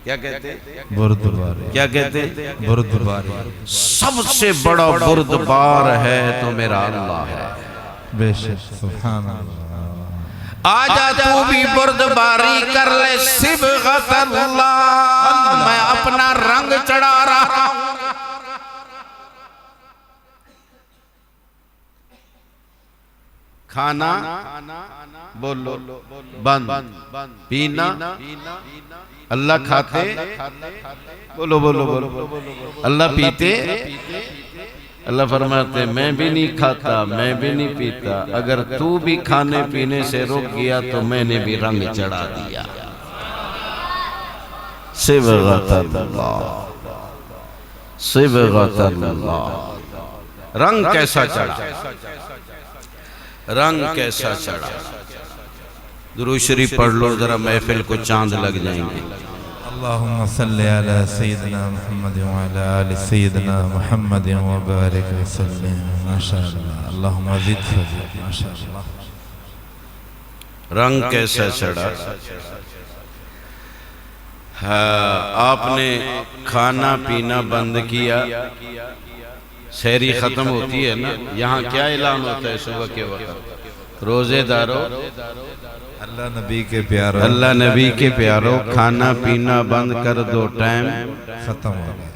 क्या कहते हैं? बुर्दबारी। क्या कहते हैं? बुर्दबारी। सबसे बड़ा बुर्दबार है तो मेरा अल्लाह है। बेशक। सुभान अल्लाह। आजा तू भी बुर्दबारी कर ले। सिबगतल्लाह। मैं अपना रंग चढ़ा रहा हूं। खाना बोलो बंद, पीना अल्लाह खाते, बोलो बोलो बोलो, अल्लाह पीते, अल्लाह फरमाते मैं भी नहीं खाता, मैं भी नहीं पीता, अगर तू भी खाने पीने से रुक गया तो मैंने भी रंग चढ़ा दिया। सिबगतल्लाह, सिबगतल्लाह। रंग कैसा चढ़ा, रंग कैसा चढ़ा। दुरूद शरीफ पढ़ लो जरा, महफिल को चांद लग जाएंगे। अल्लाहुम्मा सल्ली अला सय्यिदिना मुहम्मद व अला आलि सय्यिदिना मुहम्मद व बारिक व सल्लिम। माशाअल्लाह, अल्लाहुम्मा ज़िद फज़िद। माशाअल्लाह, रंग कैसा चढ़ा। हाँ, आपने खाना पीना बंद किया, सहरी खत्म होती है ना, यहाँ क्या ऐलान होता है सुबह के वक्त, रोजेदारों, अल्लाह नबी के प्यारों, अल्लाह नबी के प्यारों, खाना पीना बंद कर दो, टाइम खत्म हो गया।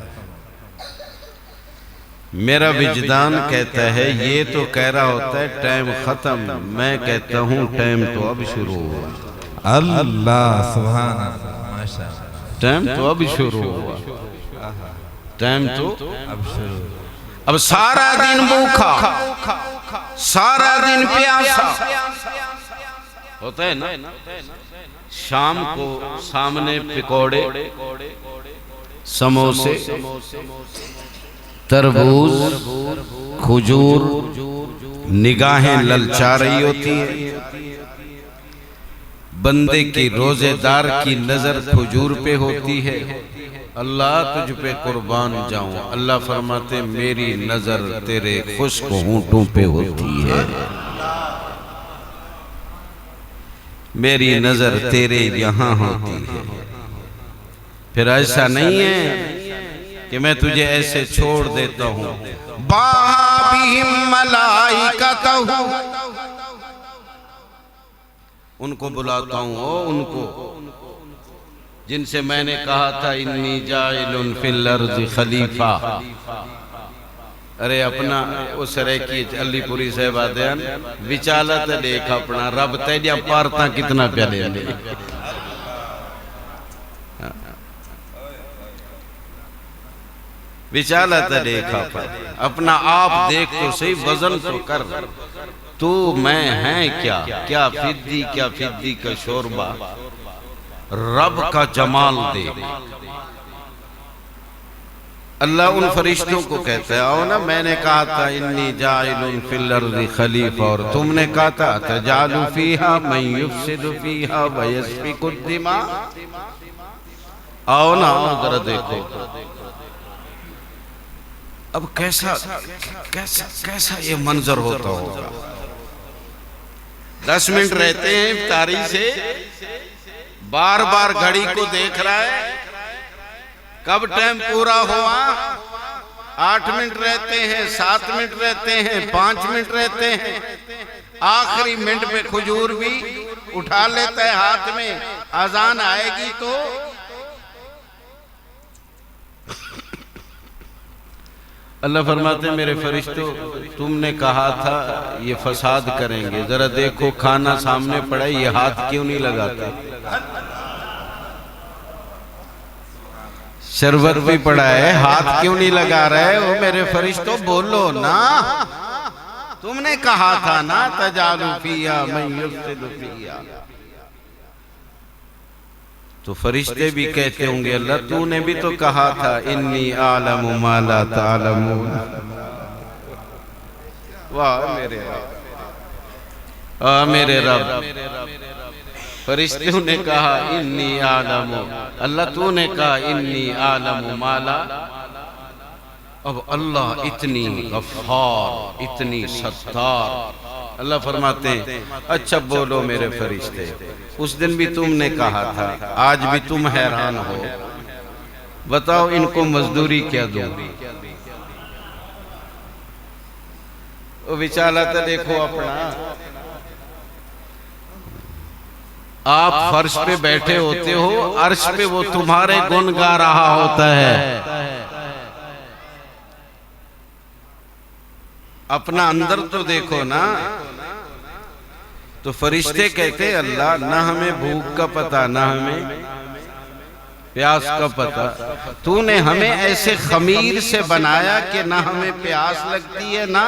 मेरा विजदान कहता है, ये तो कह रहा होता है टाइम खत्म, मैं कहता हूँ टाइम तो अब शुरू हुआ। अल्लाह सुभान अल्लाह, माशाअल्लाह, टाइम तो अब शुरू हुआ, टाइम तो अब शुरू। अब सारा दिन भूखा, सारा दिन प्यासा होता है ना, शाम को सामने पकौड़े, समोसे, तरबूज, खजूर, निगाहें ललचा रही होती है, बंदे की रोजेदार की नजर खजूर पे होती है। अल्लाह तुझ पे कुर्बान जाऊं, अल्लाह फरमाते मेरी नजर तेरे खुश्क होंठों पे होती है, मेरी नजर तेरे यहाँ होती है। फिर ऐसा नहीं है कि मैं तुझे ऐसे छोड़ देता हूँ। उनको बुलाता हूँ, उनको जिनसे मैंने कहा था इन्नी जाइलुन फिल अर्ज़ि खलीफा। अरे अपना उस रे की अलीपुरी साहबादयान विचालत देख अपना रब तेजा पारता कितना प्यारे ले। विचालत देखा अपना आप देख तो सही, वजन तो कर, तू मैं है क्या, क्या फिद्दी का शोरबा, रब का जमाल दे। अल्लाह उन फरिश्तों को कहता है, आओ ना, मैंने कहा था इन्नी जाइलुन फिल अर्ज़ि खलीफा, और तुमने कहा था तजालु फीहा मन युफ्सिदु फीहा व यस्फिकु दिमा। आओ ना, जरा देखो अब कैसा कैसा कैसा ये मंजर होता होगा। 10 मिनट रहते हैं इफ्तारी से, बार बार घड़ी को देख रहा है कब टाइम पूरा हुआ। 8 मिनट रहते हैं, 7 मिनट रहते हैं, 5 मिनट रहते हैं, आखिरी मिनट में खजूर भी उठा लेता है हाथ में, अजान आएगी तो। अल्लाह फरमाते मेरे फरिश्तों, तुमने कहा था ये फसाद करेंगे, जरा देखो खाना सामने पड़ा है, ये हाथ क्यों नहीं लगाते। शरबत भी पड़ा है, हाथ क्यों नहीं लगा रहे हो। मेरे फरिश्तों बोलो ना, तुमने कहा था ना तजालु फीहा मन युफ्सिदु फीहा। तो फरिश्ते भी कहते होंगे अल्लाह तूने भी तो कहा था इन्नी आलमु मा ला तालमून। वाह मेरे रब, मेरे रब। फरिश्तों ने कहा इन्नी आलमु, अल्लाह तूने कहा इन्नी आलमु मा ला। अब अल्लाह इतनी गफ्फार, इतनी सत्तार। अल्लाह फरमाते हैं अच्छा बोलो मेरे फरिश्ते, उस दिन भी तुमने कहा था, आज भी तुम हैरान हो, बताओ इनको मजदूरी क्या दूं। वो विचारा था, देखो अपना आप फर्श पे बैठे होते हो, अर्श पे वो तुम्हारे गुण गा रहा होता है। अपना अंदर तो देखो ना, तो फरिश्ते कहते अल्लाह ना हमें भूख का पता ना हमें प्यास का पता, तूने हमें ऐसे खमीर से बनाया कि ना हमें प्यास लगती है ना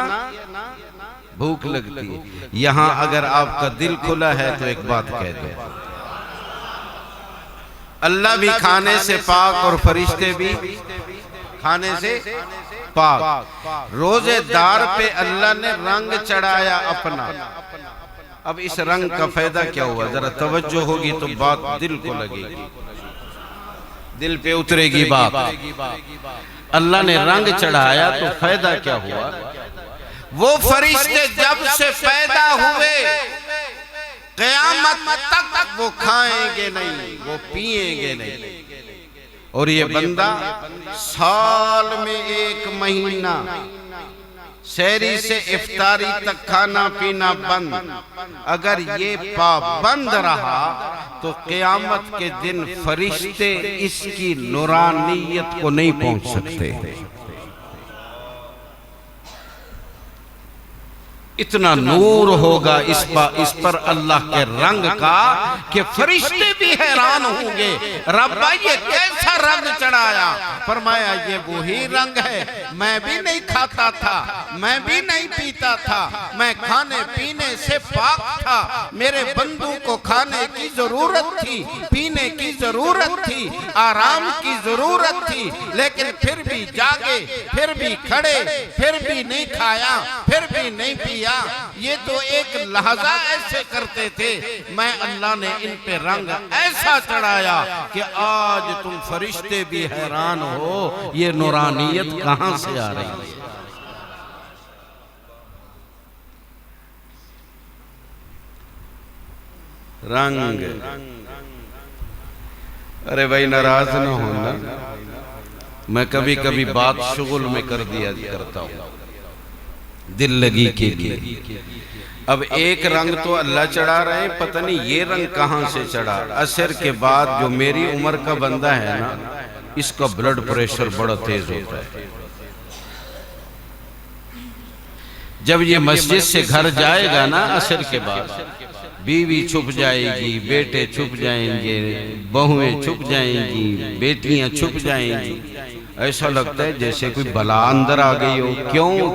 भूख लगती है। यहां अगर आपका दिल खुला है तो एक बात कह दो, अल्लाह भी खाने से पाक और फरिश्ते भी खाने से पाक। रोजेदार पे अल्लाह ने रंग चढ़ाया अपना। अब इस रंग का फायदा क्या हुआ, जरा तवज्जो होगी तो बात दिल को लगेगी, दिल पे उतरेगी बात। अल्लाह ने रंग चढ़ाया तो फायदा क्या हुआ, वो फरिश्ते जब से पैदा हुए क़यामत तक वो खाएंगे नहीं, वो पिएंगे नहीं। और ये बंदा साल में 1 महीना सहरी से इफ्तारी तक खाना पीना बंद, अगर ये पाबंद रहा तो क़यामत के दिन फरिश्ते इसकी नूरानियत को नहीं पहुंच सकते। इतना नूर होगा इस पर अल्लाह के रंग का कि फरिश्ते भी हैरान होंगे, रब्बा ये कैसा रंग चढ़ाया। फरमाया ये वही रंग है, मैं भी नहीं खाता था, मैं भी नहीं पीता था, मैं खाने पीने से पाक था, मेरे बंदू को खाने की जरूरत थी, पीने की जरूरत थी, आराम की जरूरत थी, लेकिन फिर भी जागे, फिर भी खड़े, फिर भी नहीं खाया, फिर भी नहीं पिया। ये तो एक लहजा ऐसे करते थे, मैं अल्लाह ने इन पे रंग ऐसा चढ़ाया कि आज तुम फरिश्ते भी हैरान हो ये नूरानियत कहां से आ रही है। रंग, अरे भाई नाराज ना होना, मैं कभी कभी बात शुगुल में कर दिया करता हूं दिल लगी के लिए। अब एक रंग तो अल्लाह चढ़ा रहे हैं, पता नहीं ये रंग कहां से चढ़ा। असर के बाद जो मेरी उम्र का बंदा है ना, इसका ब्लड प्रेशर बड़ा तेज होता है। जब ये मस्जिद से घर जाएगा ना असर के बाद, बीवी छुप जाएगी, बेटे छुप जाएंगे, बहुएं छुप जाएंगी, बेटियां छुप जाएंगी, ऐसा लगता है जैसे कोई बला अंदर आ गई हो।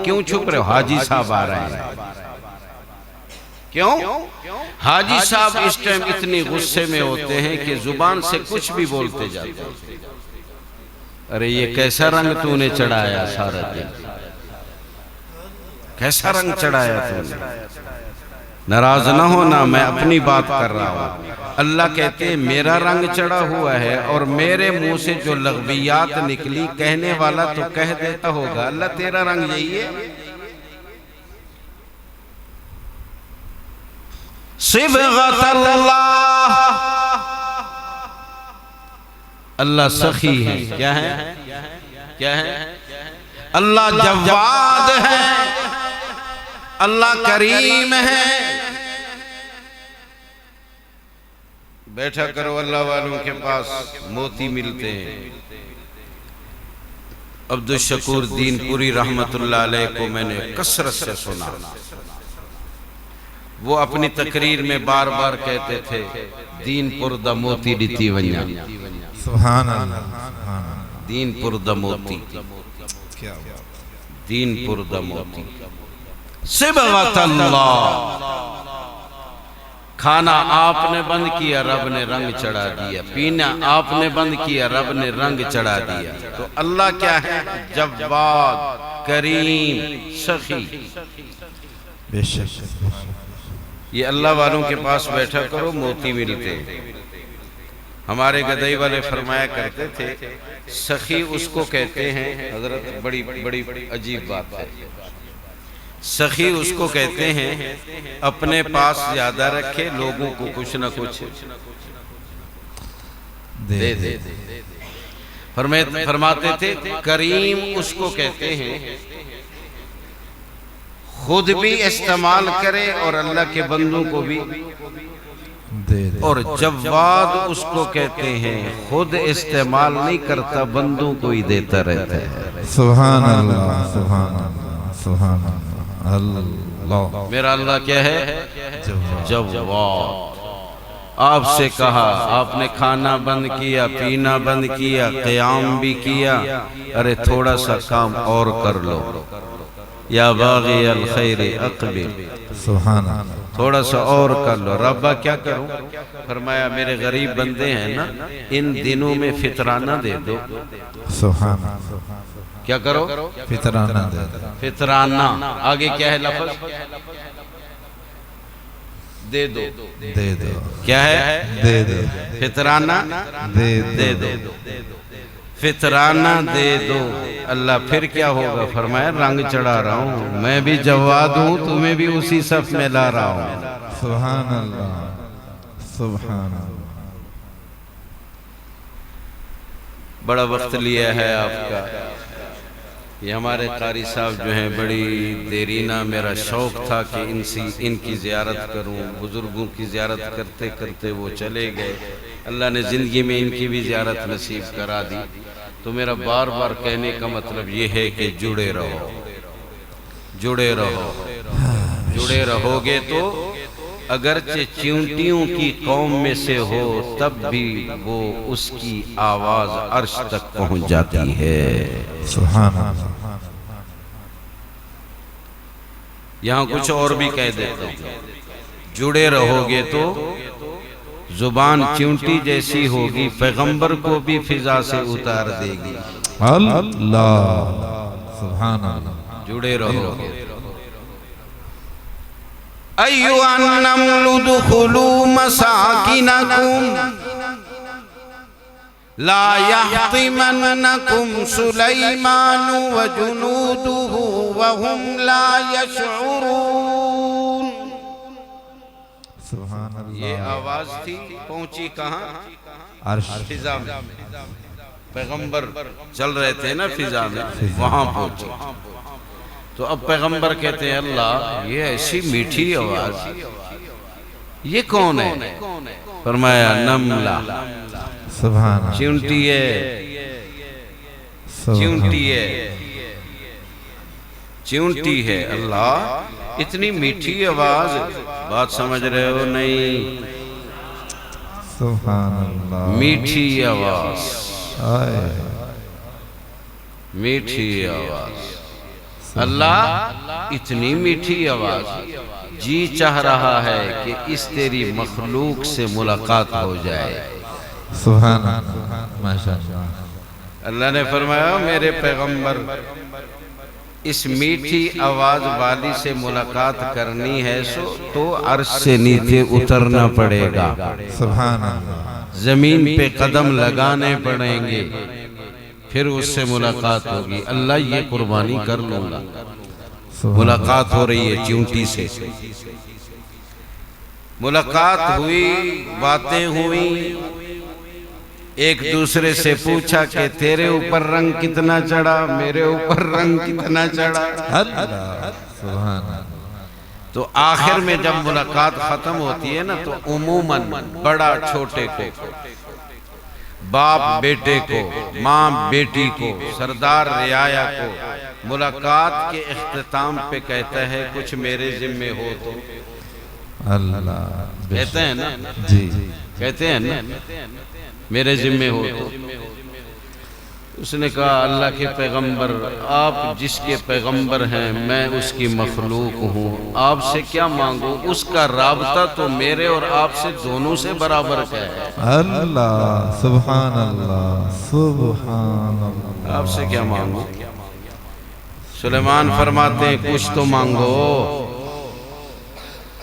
क्यों छुप रहे हो, हाजी साहब आ रहे हैं। क्यों? हाजी साहब इस टाइम इतनी गुस्से में होते हैं कि जुबान से कुछ भी बोलते जाते हैं। अरे ये कैसा रंग तूने चढ़ाया सारा दिन, कैसा रंग चढ़ाया तूने। नाराज ना होना, मैं अपनी बात कर रहा हूं। अल्लाह कहते हैं मेरा रंग चढ़ा हुआ है, और मेरे मुंह से जो लग़वियात निकली, कहने वाला तो कह देता होगा अल्लाह तेरा रंग यही है। सिबग़तल्लाह, अल्लाह सखी है। क्या है, क्या है? अल्लाह जवाद है, अल्लाह करीम है। बैठा करो, अल्लाह वालों के पास मोती मिलते हैं। अब्दुल शकूर दीनपुरी रहमतुल्लाह अलैह को मैंने कसरत से सुना, वो अपनी तकरीर में बार बार कहते थे दीनपुर द मोती दिती वन्या। सुभान अल्लाह, दीनपुर द मोती, दीनपुर द मोती। सिबग़तल्लाह, खाना आपने बंद किया, रब ने रंग चढ़ा दिया। पीना आपने बंद किया, रब ने रंग चढ़ा दिया। तो अल्लाह क्या है, जव्वाद, करीम, सखी। बेशक ये अल्लाह वालों के पास बैठा करो, मोती मिलते। हमारे गदई वाले फरमाया करते थे, सखी उसको कहते हैं हजरत, बड़ी बड़ी अजीब बात है। सखी उसको कहते हैं अपने पास ज्यादा रखे, लोगों को कुछ न कुछ दे। फरमाते थे करीम उसको कहते हैं खुद भी इस्तेमाल करे और अल्लाह के बंदों को भी दे। और जव्वाद उसको कहते हैं खुद इस्तेमाल नहीं करता, बंदों को ही देता रहता है। सुभान अल्लाह, सुभान अल्लाह, सुभान अल्लाह। अल्लाह। मेरा अल्लाह क्या है? जवाद। आपसे कहा, आपने खाना बंद किया, पीना बंद किया, क़याम भी किया, अरे थोड़ा सा काम और कर लो। या बाग़ी अल खैर अक़बिल, सुभान अल्लाह। थोड़ा सा और कर लो। रब्बा क्या करूं? फरमाया मेरे गरीब बंदे हैं ना, इन दिनों में फितराना दे दो। सुभान। क्या करो? फितराना दे दो। फितराना आगे क्या है लफ्ज़? दे दो। दे दो। क्या है? दे दो। फितराना दे दे दो। फितराना दे दो। अल्लाह फिर क्या होगा? फरमाया रंग चढ़ा रहा हूँ, मैं भी जवाद हूँ, तुम्हें भी उसी सफ में ला रहा हूँ। सुभान अल्लाह, सुभान अल्लाह। बड़ा वक्त लिया है आपका। ये हमारे कारी साहब जो हैं, बड़ी देरीना मेरा शौक़ था कि इनकी ज़ियारत करूं। बुज़ुर्गों की ज़ियारत करते करते वो चले गए। अल्लाह ने ज़िंदगी में इनकी भी ज़ियारत नसीब करा दी। तो मेरा बार बार कहने का मतलब ये है कि जुड़े रहो, जुड़े रहो। जुड़े रहोगे तो अगरचे चींटियों की कौम में से हो, तब भी वो उसकी आवाज़ अर्श तक पहुंच जाती है। सुभान अल्लाह। यहाँ कुछ और भी कह देता हूँ, जुड़े रहोगे तो जुबान चींटी जैसी होगी, पैगंबर को भी फिजा से उतार देगी। अल्लाह, सुभान अल्लाह। जुड़े रहोगे। अय्युहन नम्लु दुखुलू मसाकिनकुम ला यहतिमन्नकुम सुलैमानु व जुनूदुहु व हुम ला यशउरून। सुभान अल्लाह। ये आवाज थी, पहुंची कहाँ? अर्श, फिजा में। पैगंबर चल रहे थे ना फिजा में, वहां पहुंची। तो अब पैगंबर कहते हैं अल्लाह ये ऐसी मीठी आवाज, ये कौन है? फरमाया नमला, सुभान, चींटी है, चींटी है, चींटी है। अल्लाह इतनी मीठी आवाज, बात समझ रहे हो? नहीं, सुभान अल्लाह। मीठी आवाज, आए, मीठी आवाज। अल्लाह इतनी मीठी आवाज, जी चाह रहा है कि इस तेरी मखलूक से मुलाकात हो जाए। सुभान अल्लाह, माशाअल्लाह। अल्लाह ने फरमाया मेरे पैगंबर, इस मीठी आवाज वाली से मुलाकात करनी है तो अर्श से नीचे उतरना पड़ेगा। सुभान अल्लाह। जमीन पे कदम लगाने पड़ेंगे, फिर उससे मुलाकात होगी। अल्लाह ये कुर्बानी कर लूंगा। मुलाकात हो रही है चींटी से, मुलाकात हुई, बातें हुई, एक दूसरे से पूछा कि तेरे ऊपर रंग कितना चढ़ा, मेरे ऊपर रंग कितना चढ़ा। अल्लाह, सुभान अल्लाह। तो आखिर में जब मुलाकात खत्म होती है ना, तो उमूमन बड़ा छोटे को, बाप बेटे को, माँ बेटी को, सरदार रियाया को मुलाकात के इख्तिताम पे कहता है कुछ मेरे जिम्मे हो तो। अल्लाह, कहते हैं ना जी, कहते हैं ना मेरे जिम्मे हो तो। उसने कहा अल्लाह के पैगंबर, आप जिसके पैगंबर हैं मैं उसकी मखलूक हूँ, आपसे क्या मांगू? उसका राबता तो मेरे और आपसे दोनों से बराबर का है। अल्लाह, सुभान अल्लाह, सुभान अल्लाह। आपसे क्या मांगू? सुलेमान फरमाते हैं कुछ तो मांगो,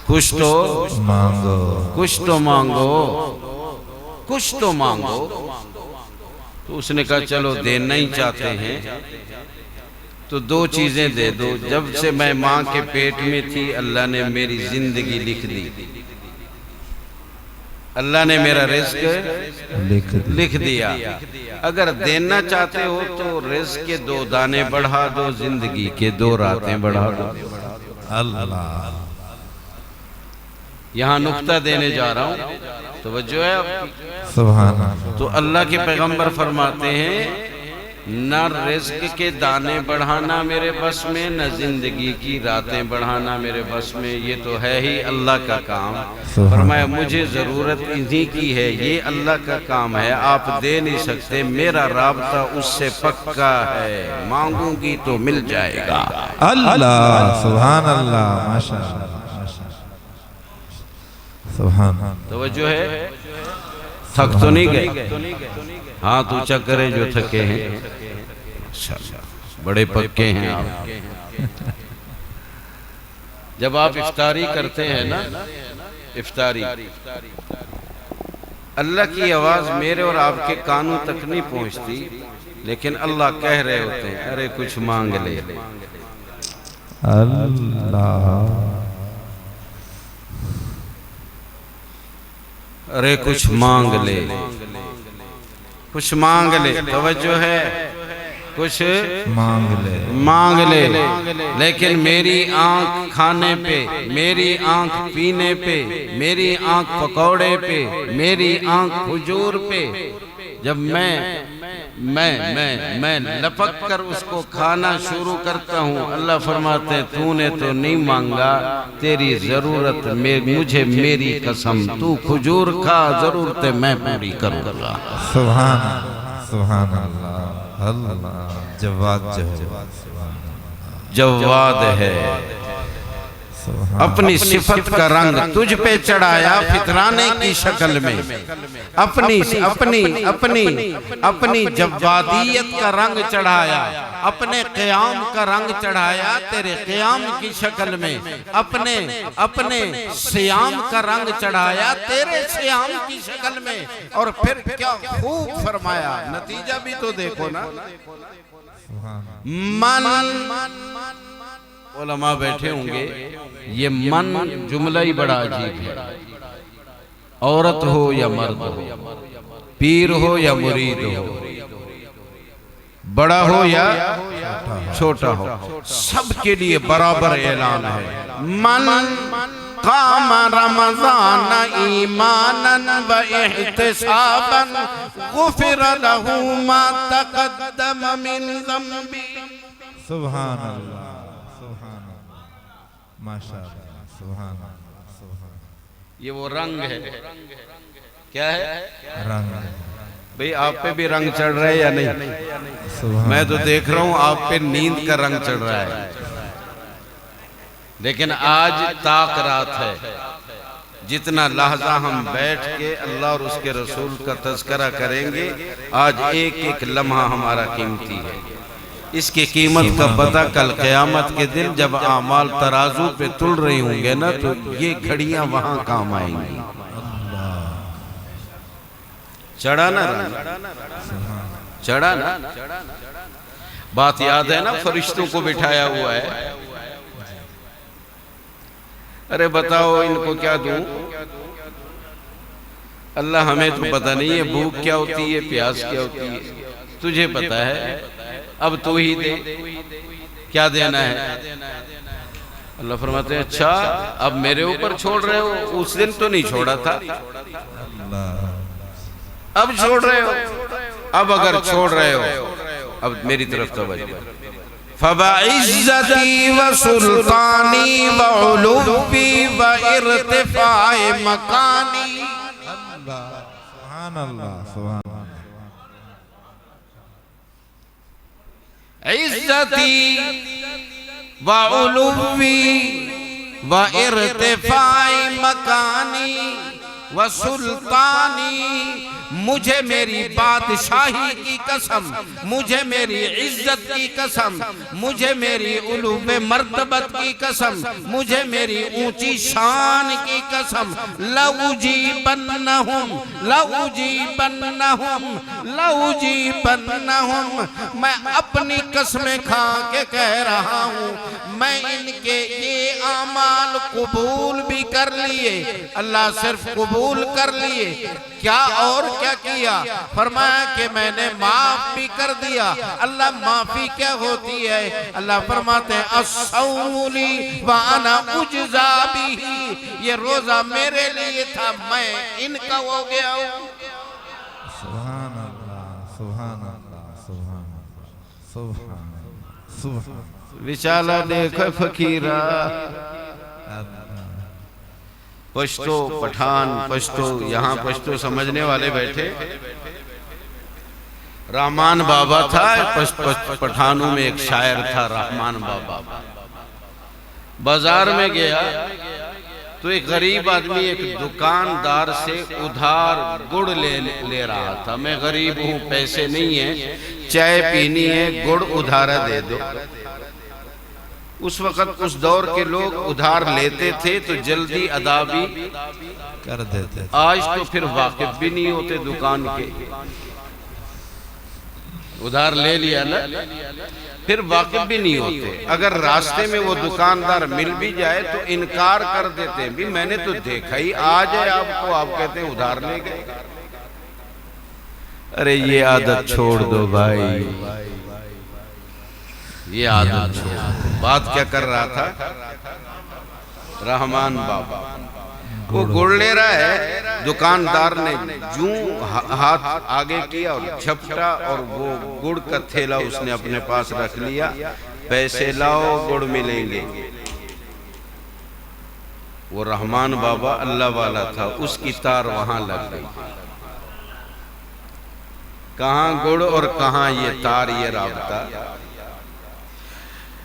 कुछ तो मांगो, कुछ तो मांगो, कुछ तो मांगो। तो उसने कहा चलो देना ही चाहते हैं तो दो चीजें दे दो। जब से मैं माँ के पेट में थी अल्लाह ने मेरी जिंदगी लिख दी, अल्लाह ने मेरा रिज़्क़ लिख दिया। अगर देना चाहते हो तो रिज़्क़ के 2 दाने बढ़ा दो, जिंदगी के 2 रातें बढ़ा दो। अल्लाह, यहाँ नुक्ता देने जा रहा हूँ, तो वजह है आपकी। सुभान अल्लाह। तो अल्लाह के पैगंबर फरमाते हैं न रिज्क के दाने बढ़ाना मेरे बस में, न जिंदगी की रातें बढ़ाना मेरे बस में, ये तो है ही अल्लाह का काम। फरमाया मुझे ज़रूरत इन्हीं की है, ये अल्लाह का काम है, आप दे नहीं सकते, मेरा राबता उससे पक्का है, मांगूंगी तो मिल जाएगा। अल्लाह सुभान अल्लाह माशाअल्लाह सुभान। तवज्जो है, थक तो नहीं गए? हाथ ऊंचा करें जो थके हैं, बड़े पक्के हैं आप। जब आप इफ्तारी करते हैं ना, इफ्तारी, अल्लाह की आवाज मेरे और आपके कानों तक नहीं पहुंचती, लेकिन अल्लाह कह रहे होते हैं अरे कुछ मांग ले। अल्लाह अरे कुछ मांग ले, कुछ मांग ले। तवज्जो है, कुछ मांग ले, मांग ले। लेकिन मेरी आंख खाने पे, मेरी आंख पीने पे, मेरी आंख पकौड़े पे, मेरी आंख हुजूर पे, जब मैं लपक कर उसको खाना शुरू करता हूँ, अल्लाह फरमाते हैं तूने तो नहीं मांगा, तेरी जरूरत में मुझे मेरी कसम, तू खजूर खा, जरूरतें मैं पूरी करूँगा। सुभान सुभान अल्लाह अल्लाह। जवाद जवाद है, अपनी सिफत का रंग तुझ पे चढ़ाया फितराने की शक्ल में, अपनी अपनी अपनी अपनी जवादियत का रंग चढ़ाया, अपने क़याम का रंग चढ़ाया तेरे क़याम की शक्ल में, अपने अपने सियाम का रंग चढ़ाया तेरे सियाम की शक्ल में। और फिर क्या खूब फरमाया, नतीजा भी तो देखो ना। मन, उलमा बैठे होंगे, ये मन जुमला ही बड़ा अजीब है। औरत हो या मर्द हो, पीर हो या मुरीद हो, बड़ा हो या छोटा हो, सबके लिए बराबर ऐलान है। मन काम रमज़ान ईमानन व इहतिसाबन गुफिर लहू मा तक़द्दम मिन ज़ंबी। सुभान अल्लाह सुभान अल्लाह माशाअल्लाह सुभान अल्लाह सुभान। ये वो रंग है, क्या है? रंग। भाई आप पे भी रंग चढ़ रहा है या नहीं? मैं तो देख रहा हूँ आप पे नींद का रंग चढ़ रहा है, लेकिन आज ताक रात है। जितना लहजा हम बैठ के अल्लाह और उसके रसूल का तज़किरा करेंगे, आज एक एक लम्हा हमारा कीमती है। इसकी कीमत का पता कल क़यामत के दिन जब आमाल तराजू पे तुल रही होंगे ना, तो ये घड़ियां वहां काम आएंगी। चढ़ा ना, चढ़ा ना, बात याद है ना, फरिश्तों को बिठाया हुआ है। अरे बताओ इनको क्या दूं? अल्लाह हमें तो पता नहीं है भूख क्या होती है, प्यास क्या होती है, तुझे पता है, अब तू ही दे, क्या देना है। अल्लाह फरमाते हैं अच्छा अब मेरे ऊपर छोड़ रहे हो, उस दिन तो नहीं छोड़ा था, अब छोड़ रहे हो। अब अगर छोड़ रहे हो, अब मेरी तरफ तवज्जो। फबाइज़्ज़ती व सुल्तानी व उलूबी व इर्तिफाए मकानी। सुभान अल्लाह सुभान अल्लाह। इज़्ज़ती व उलूबी व इर्तिफाए मकानी व सुल्तानी, मुझे मेरी बादशाही की कसम, मुझे मेरी इज्जत की कसम, मुझे मेरी उलूब मर्तबत की कसम, मुझे मेरी ऊंची शान की कसम, लउजीबन्नहुम लउजीबन्नहुम लउजीबन्नहुम, मैं अपनी कसमें खा के कह रहा हूँ, मैं इनके ये आमाल कबूल भी कर लिए। अल्लाह सिर्फ कबूल कर लिए, क्या और क्या किया? फरमाया कि मैंने माफ भी कर दिया। अल्लाह माफी क्या होती है? अल्लाह फरमाते हैं अस्सौमु ली व अना उज्ज़ा बिही, ये रोजा मेरे लिए था, मैं इनका हो गया हूँ। सुभान अल्लाह सुभान अल्लाह सुभान अल्लाह। विचाला देखो फकीरा, पश्तो पठान पश्तो, यहाँ पश्तो समझने वाले बैठे। रहमान बाबा था, पठानों में एक शायर था रहमान बाबा। बाजार में गया तो एक गरीब आदमी एक दुकानदार से उधार गुड़ ले रहा था। मैं गरीब हूँ, पैसे नहीं है, चाय पीनी है, गुड़ उधारा दे दो। उस वक्त उस दौर के लोग उधार लेते थे तो जल्दी अदा भी कर देते। आज तो फिर वाकिफ भी नहीं होते दुकान के, उधार ले लिया ना, फिर वाकिफ भी नहीं होते। अगर रास्ते में वो दुकानदार मिल भी जाए तो इनकार कर देते हैं, भी मैंने तो देखा ही, आज है आपको, आप कहते हैं उधार ले गए। अरे ये आदत छोड़ दो भाई, ये आदत छोड़ दो। बात क्या कर रहा था रहमान बाबा, वो गुड़ ले रहा है, दुकानदार ने जूं हाथ आगे किया और झपटा और वो गुड़ का थैला उसने अपने पास रख लिया। पैसे लाओ, गुड़ मिलेंगे। वो रहमान बाबा अल्लाह वाला था, उसकी तार वहां लग गई। कहां गुड़ और कहां ये तार, ये राबता।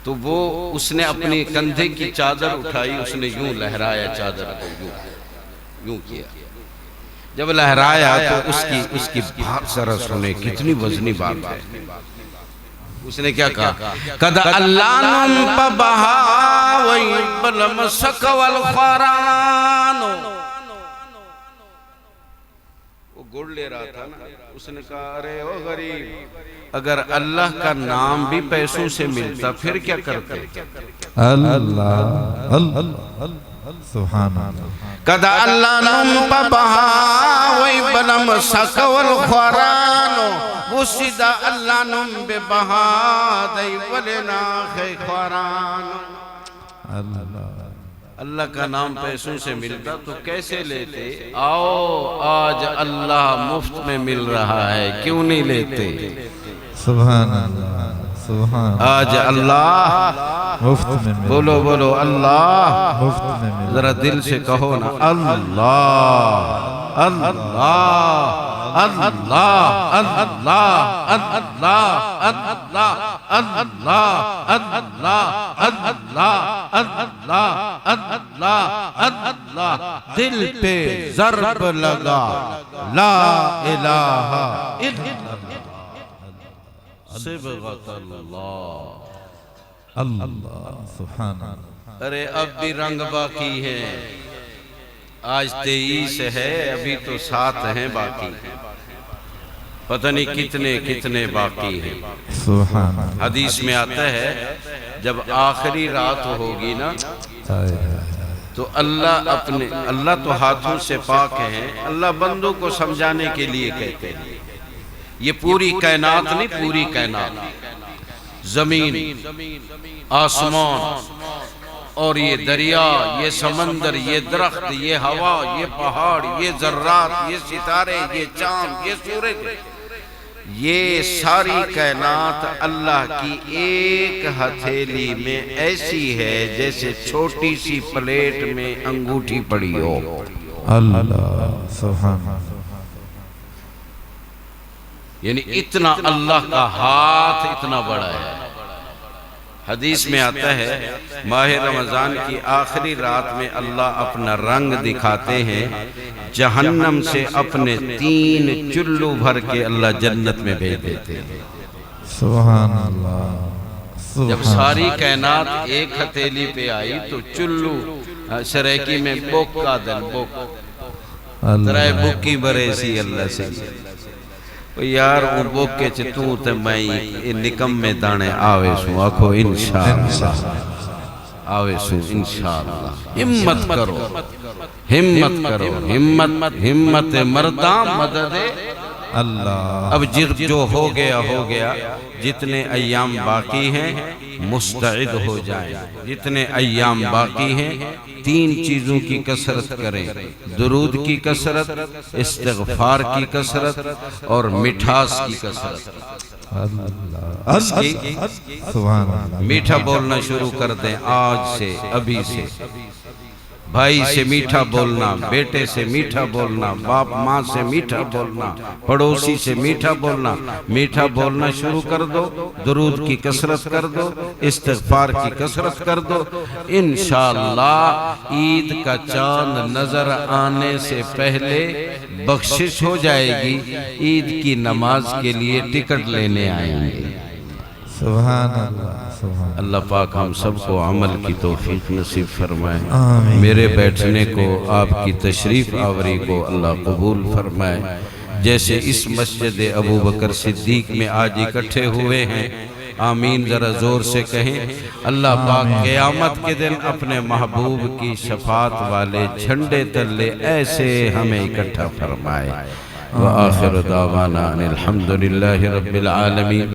तो वो उसने अपनी कंधे की चादर उठाई, उसने यूं लहराया चादर को, यूं किया। जब लहराया तो उसकी बात जरा सुने, कितनी वजनी बात है। उसने क्या कहा, कदा अल्लाह पबहा वही बलम सकवल खरानो। वो गुड़ ले रहा था ना, उसने कहा अरे ओ गरीब, अगर अल्लाह का नाम भी पैसों से मिलता फिर क्या करते। अल्लाह अल्लाह सुभान अल्लाह। कदा अल्लाह नाम पबहा वही बलम सकवल खरानो। वो सीधा अल्लाह नाम बेबहा दई वलेना खे खरानो। अल्लाह का नाम पैसों से मिलता तो कैसे लेते। आओ आज अल्लाह मुफ्त में मिल रहा है, क्यों नहीं लेते। सुभान अल्लाह, सुभान। आज अल्लाह मुफ्त में मिल, बोलो बोलो अल्लाह मुफ्त में मिल। जरा दिल से कहो ना, अल्लाह अल्लाह अल्लाह अल्लाह अल्लाह अल्लाह अल्लाह अल्लाह अल्लाह अल्लाह। दिल पे ज़र्ब लगा, ला इलाहा इल्लल्लाह अल्लाह सुभान अल्लाह। अरे अब भी रंग बाकी है, आज 23 है, अभी तो 7 हैं बाकी, पता नहीं कितने कितने बाकी हैं। सुभान। हदीस में आता है जब आखिरी रात होगी ना तो अल्लाह तो हाथों से पाक हैं, अल्लाह बंदों को समझाने के लिए कहते हैं। ये पूरी कायनात नहीं, पूरी कायनात, जमीन, आसमान और ये दरिया, ये समंदर, ये दरख्त, ये हवा, ये पहाड़, ये जर्रात, ये सितारे, ये चांद, ये सूरज, ये सारी कायनात अल्लाह की एक हथेली में ऐसी है जैसे छोटी सी प्लेट में अंगूठी पड़ी हो। अल्लाह सुभान। यानी इतना अल्लाह का हाथ इतना बड़ा है। हदीस में आता है माह रमजान की आखिरी रात में अल्लाह अपना रंग दिखाते हैं, जहन्नम से अपने 3 चुल्लू भर के अल्लाह जन्नत में भेज देते हैं। सुभान अल्लाह। जब सारी कायनात एक हथेली पे आई तो चुल्लू शरैकी में बोक का दल बोक तराय बुकी बरे सी अल्लाह से यार वो बोके च तू ते मैं निकम में दाने आवे सु आखो इंशाअल्लाह, आवे सु इंशाअल्लाह। हिम्मत करो, हिम्मत करो, हिम्मत हिम्मत मर्दा मदद अल्लाह। अब जो हो गया, जितने अय्याम बाकी हैं मुस्तइद हो जाएं। जितने अय्याम बाकी हैं 3 चीजों की कसरत करें, दुरूद की कसरत, इस्तिग़फ़ार की कसरत और मिठास की कसरत। सुभान अल्लाह। मीठा बोलना शुरू कर दें आज से, अभी से। भाई से मीठा बोलना, बेटे से मीठा बोलना, बाप माँ से मीठा बोलना, पड़ोसी से मीठा बोलना। मीठा बोलना शुरू कर दो, दुरूद की कसरत कर दो, इस्तिग़फ़ार की कसरत कर दो। इंशाअल्लाह ईद का चांद नजर आने से पहले बख्शिश हो जाएगी। ईद की नमाज के लिए टिकट लेने आएंगे। सुभान अल्लाह, सुभान अल्लाह पाक हम सबको अमल की तौफीक नसीब फरमाए। आमीन। मेरे बैठने को, आपकी तशरीफ आवरी को अल्लाह कबूल फरमाए। जैसे इस मस्जिद अबू बकर सिद्दीक में आज इकट्ठे हुए हैं, आमीन जरा जोर से कहें। अल्लाह पाक क़यामत के दिन अपने महबूब की शफात वाले झंडे तले ऐसे हमें इकट्ठा फरमाए। व आखिर दावाना अनिल हम्दुलिल्लाहि रब्बिल आलमीन।